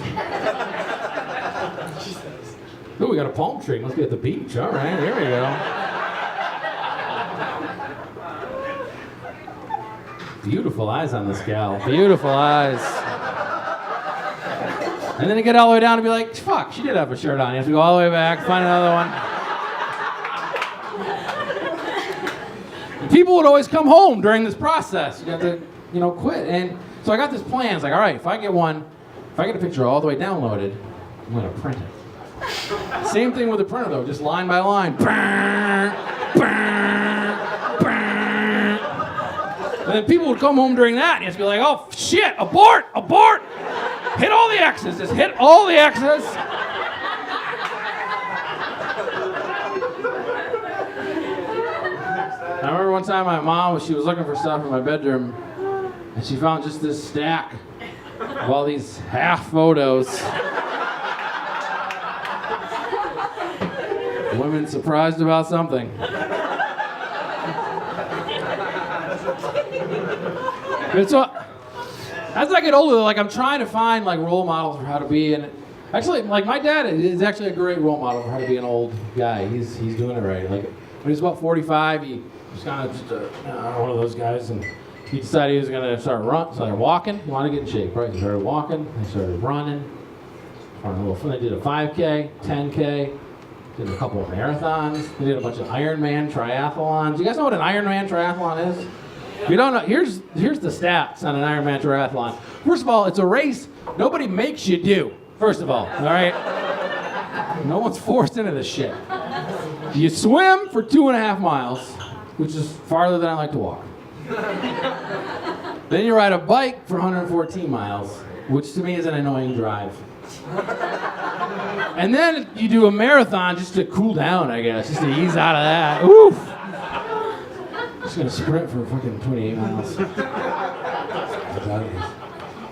Oh, we got a palm tree. Must be at the beach. All right, here we go. Beautiful eyes on this gal. Beautiful eyes. And then you get all the way down and be like, fuck, she did have a shirt on. You have to go all the way back, find another one. And people would always come home during this process. You have to, quit. And so I got this plan. It's like, all right, if I get a picture all the way downloaded, I'm gonna print it. Same thing with the printer though, just line by line. And then people would come home during that and you have to be like, oh shit, abort! Hit all the X's, just hit all the X's. I remember one time my mom, she was looking for stuff in my bedroom and she found just this stack of all these half photos. Women surprised about something. And so, as I get older, I'm trying to find role models for how to be, and actually, my dad is actually a great role model for how to be an old guy. He's doing it right. When he was about 45, he was kind of just one of those guys, and he decided he was going to started walking. He wanted to get in shape, right? He started walking. He started running. They did a 5K, 10K. Did a couple of marathons. They did a bunch of Ironman triathlons. You guys know what an Ironman triathlon is? If you don't know, here's the stats on an Ironman triathlon. First of all, it's a race nobody makes you do. First of all right? No one's forced into this shit. You swim for 2.5 miles, which is farther than I like to walk. Then you ride a bike for 114 miles, which to me is an annoying drive. And then you do a marathon just to cool down, I guess, just to ease out of that. Oof! Just gonna sprint for fucking 28 miles.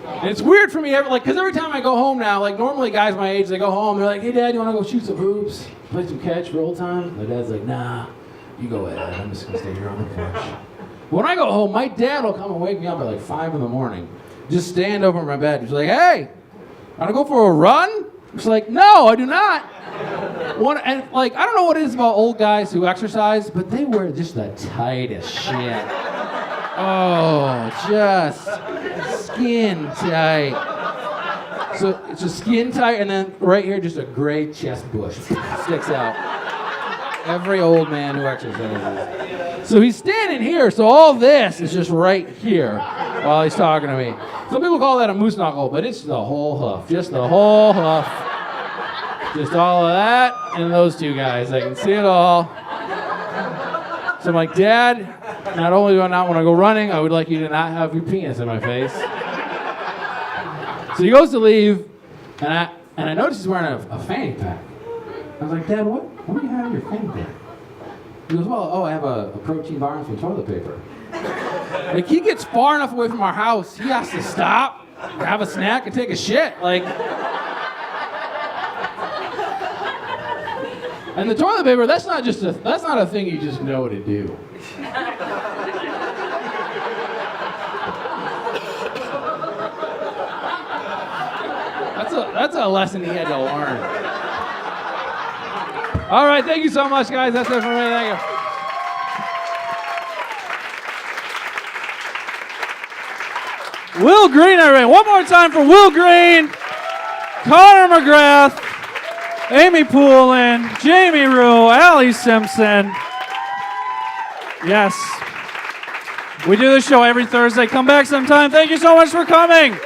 And it's weird for me, because every time I go home now, normally guys my age, they go home, they're like, hey dad, you wanna go shoot some hoops? Play some catch for old time? My dad's like, nah, you go ahead, I'm just gonna stay here on the porch. When I go home, my dad will come and wake me up at 5 in the morning. Just stand over my bed. He's like, hey, wanna go for a run? It's like, no, I do not. I don't know what it is about old guys who exercise, but they wear just the tightest shit. Oh, just skin tight. So it's just skin tight, and then right here, just a gray chest bush sticks out. Every old man who exercises. So he's standing here, so all this is just right here while he's talking to me. Some people call that a moose knuckle, but it's the whole hoof, just the whole hoof. Just all of that and those two guys. I can see it all. So I'm like, Dad, not only do I not want to go running, I would like you to not have your penis in my face. So he goes to leave, and I notice he's wearing a fanny pack. I was like, Dad, what do you have in your fanny pack? He goes, I have a protein bar and some toilet paper. He gets far enough away from our house, he has to stop, have a snack, and take a shit. And the toilet paper, that's not a thing you just know to do. That's a lesson he had to learn. All right, thank you so much, guys. That's it for me. Thank you. Will Greene, everybody. One more time for Will Greene, Connor McGrath, Aimee Poulin, Jamie Roux, Allie Simpson. Yes. We do this show every Thursday. Come back sometime. Thank you so much for coming.